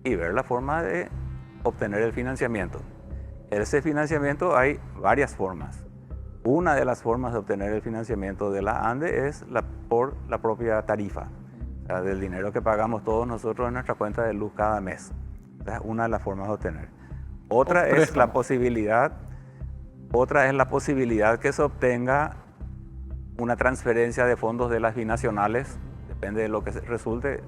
y ver la forma de obtener el financiamiento. Ese financiamiento hay varias formas. Una de las formas de obtener el financiamiento de la ANDE es por la propia tarifa, o sea, del dinero que pagamos todos nosotros en nuestra cuenta de luz cada mes. Esa es una de las formas de obtener. Otra es la posibilidad que se obtenga una transferencia de fondos de las binacionales, depende de lo que resulte.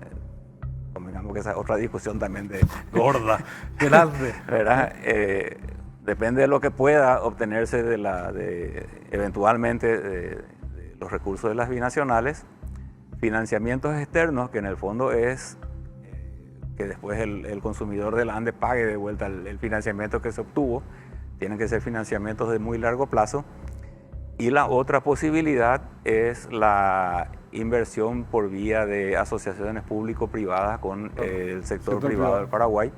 Convengamos que esa es otra discusión también de gorda, Grande. ¿verdad? Depende de lo que pueda obtenerse eventualmente de los recursos de las binacionales. Financiamientos externos, que en el fondo es que después el consumidor de la ANDE pague de vuelta el financiamiento que se obtuvo. Tienen que ser financiamientos de muy largo plazo. Y la otra posibilidad es la inversión por vía de asociaciones público-privadas con el sector privado del Paraguay,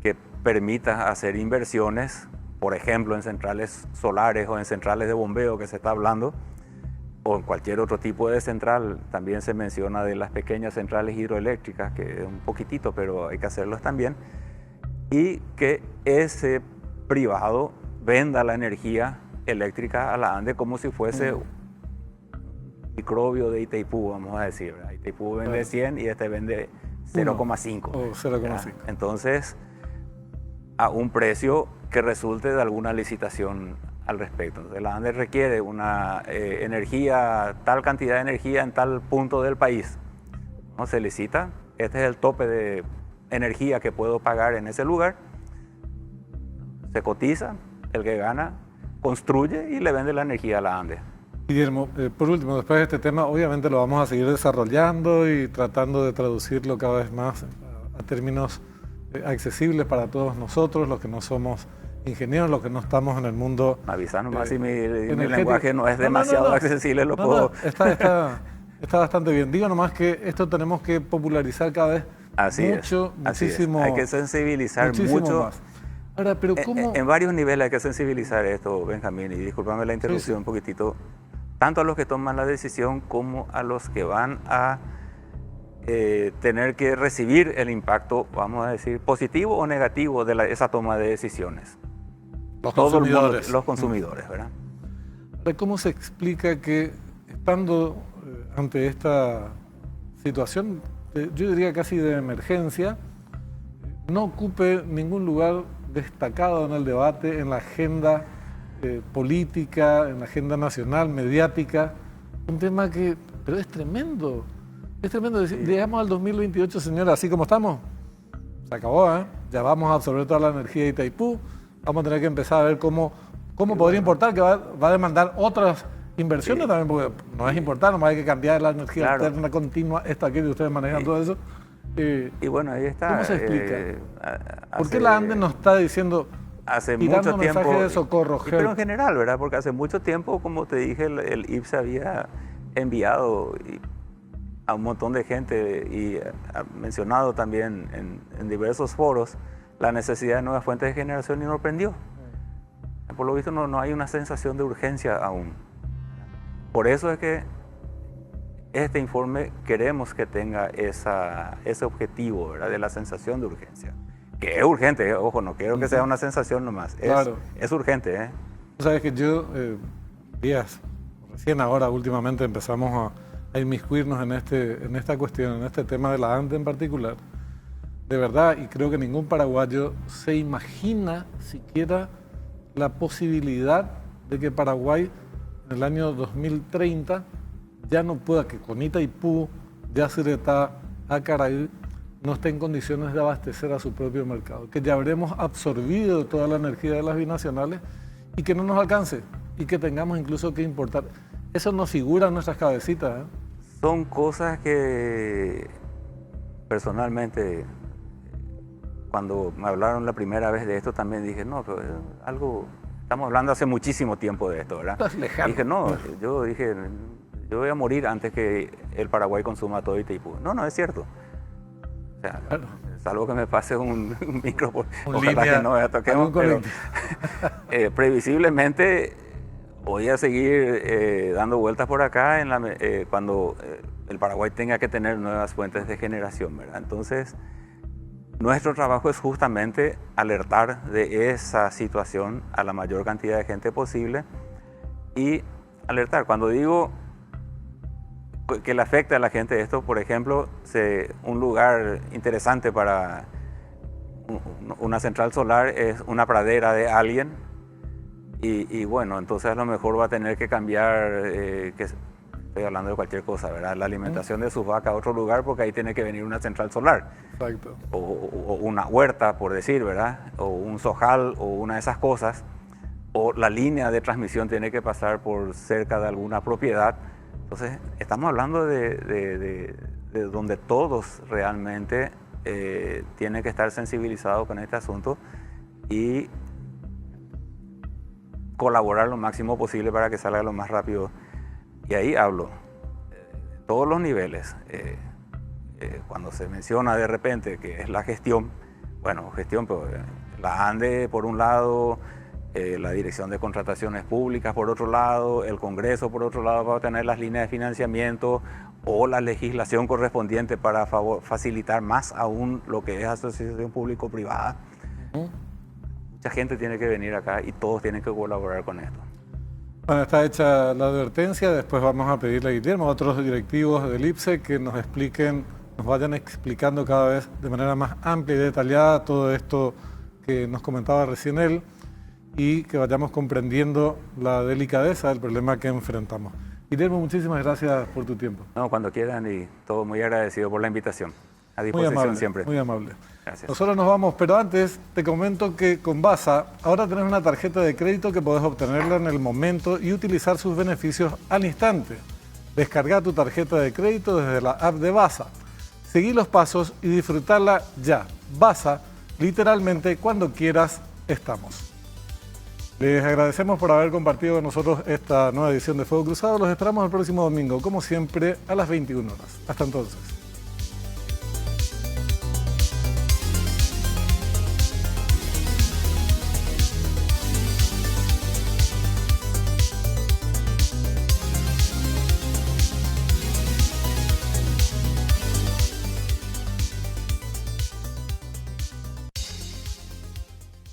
que permita hacer inversiones, por ejemplo, en centrales solares o en centrales de bombeo que se está hablando, o en cualquier otro tipo de central. También se menciona de las pequeñas centrales hidroeléctricas, que es un poquitito, pero hay que hacerlos también, y que ese privado venda la energía eléctrica a la ANDE como si fuese un microbio de Itaipú, vamos a decir, ¿verdad? Itaipú vende 100 y este vende 0,5. O 0,5. Entonces, a un precio que resulte de alguna licitación al respecto. Entonces, la ANDE requiere una tal cantidad de energía en tal punto del país. ¿No? Se licita, este es el tope de energía que puedo pagar en ese lugar. Se cotiza, el que gana construye y le vende la energía a la ANDE. Guillermo, por último, después de este tema, obviamente lo vamos a seguir desarrollando y tratando de traducirlo cada vez más a términos accesibles para todos nosotros, los que no somos ingenieros, los que no estamos en el mundo. Avisa nomás si mi lenguaje no es demasiado accesible, lo puedo. Está bastante bien. Digo nomás que esto tenemos que popularizar cada vez muchísimo. Hay que sensibilizar mucho. Más. Ahora, pero ¿cómo? En varios niveles hay que sensibilizar esto, Benjamín, y discúlpame la interrupción un poquitito, tanto a los que toman la decisión como a los que van a tener que recibir el impacto, vamos a decir, positivo o negativo de esa toma de decisiones. todo el mundo, los consumidores, ¿verdad? ¿Cómo se explica que estando ante esta situación, yo diría casi de emergencia, no ocupe ningún lugar destacado en el debate, en la agenda política, en la agenda nacional, mediática? Un tema que, pero es tremendo. Es tremendo. Sí. Llegamos al 2028, señora, así como estamos. Se acabó, ¿eh? Ya vamos a absorber toda la energía de Itaipú. Vamos a tener que empezar a ver cómo podría importar, que va a demandar otras inversiones también, porque no es importar, nomás hay que cambiar la energía alterna continua, esta que ustedes manejan todo eso. Y bueno, ahí está. ¿Cómo se explica? ¿Por qué la ANDE nos está diciendo, hace mucho tiempo, de socorro? Pero en general, ¿verdad? Porque hace mucho tiempo, como te dije, el IPSE había enviado a un montón de gente y ha mencionado también en diversos foros la necesidad de nuevas fuentes de generación y no prendió. Por lo visto no hay una sensación de urgencia aún. Por eso es que este informe queremos que tenga ese objetivo, ¿verdad? De la sensación de urgencia. Que es urgente, ojo, no quiero que sea una sensación nomás. Es urgente, ¿eh? Sabes que yo, recién ahora últimamente empezamos a inmiscuirnos en esta cuestión, en este tema de la ANDE en particular. De verdad, y creo que ningún paraguayo se imagina siquiera la posibilidad de que Paraguay en el año 2030 ya no pueda, que con Itaipú, Yacyretá, Acaraí, no esté en condiciones de abastecer a su propio mercado, que ya habremos absorbido toda la energía de las binacionales y que no nos alcance y que tengamos incluso que importar. Eso no figura en nuestras cabecitas, ¿eh? Son cosas que personalmente, cuando me hablaron la primera vez de esto, también dije, no, pero algo, estamos hablando hace muchísimo tiempo de esto, ¿verdad? Estás lejano. Dije, no, yo voy a morir antes que el Paraguay consuma todo Itaipú. No es cierto. O sea, claro. Salvo que me pase un micro, ojalá que no me toquemos, pero previsiblemente voy a seguir dando vueltas por acá cuando el Paraguay tenga que tener nuevas fuentes de generación, ¿verdad? Entonces, nuestro trabajo es justamente alertar de esa situación a la mayor cantidad de gente posible y alertar. Cuando digo que le afecta a la gente esto, por ejemplo, un lugar interesante para una central solar es una pradera de alguien y bueno, entonces a lo mejor va a tener que cambiar, estoy hablando de cualquier cosa, ¿verdad? La alimentación de sus vacas a otro lugar porque ahí tiene que venir una central solar. Exacto. O una huerta, por decir, ¿verdad? O un sojal o una de esas cosas. O la línea de transmisión tiene que pasar por cerca de alguna propiedad. Entonces, estamos hablando de donde todos realmente tienen que estar sensibilizados con este asunto y colaborar lo máximo posible para que salga lo más rápido. Y ahí hablo, todos los niveles. Cuando se menciona de repente que es la gestión, bueno, gestión, pero la ANDE por un lado, la Dirección de Contrataciones Públicas por otro lado, el Congreso por otro lado va a tener las líneas de financiamiento o la legislación correspondiente para facilitar más aún lo que es asociación público-privada. Mucha gente tiene que venir acá y todos tienen que colaborar con esto. Bueno, está hecha la advertencia, después vamos a pedirle a Guillermo, a otros directivos del IPSE que nos vayan explicando cada vez de manera más amplia y detallada todo esto que nos comentaba recién él y que vayamos comprendiendo la delicadeza del problema que enfrentamos. Guillermo, muchísimas gracias por tu tiempo. No, cuando quieran y todo muy agradecido por la invitación. A disposición muy amable, siempre. Muy amable. Gracias. Nosotros nos vamos, pero antes te comento que con Basa ahora tenés una tarjeta de crédito que podés obtenerla en el momento y utilizar sus beneficios al instante. Descarga tu tarjeta de crédito desde la app de Basa. Seguí los pasos y disfrutarla ya. Basa, literalmente cuando quieras, estamos. Les agradecemos por haber compartido con nosotros esta nueva edición de Fuego Cruzado. Los esperamos el próximo domingo, como siempre, a las 21 horas. Hasta entonces.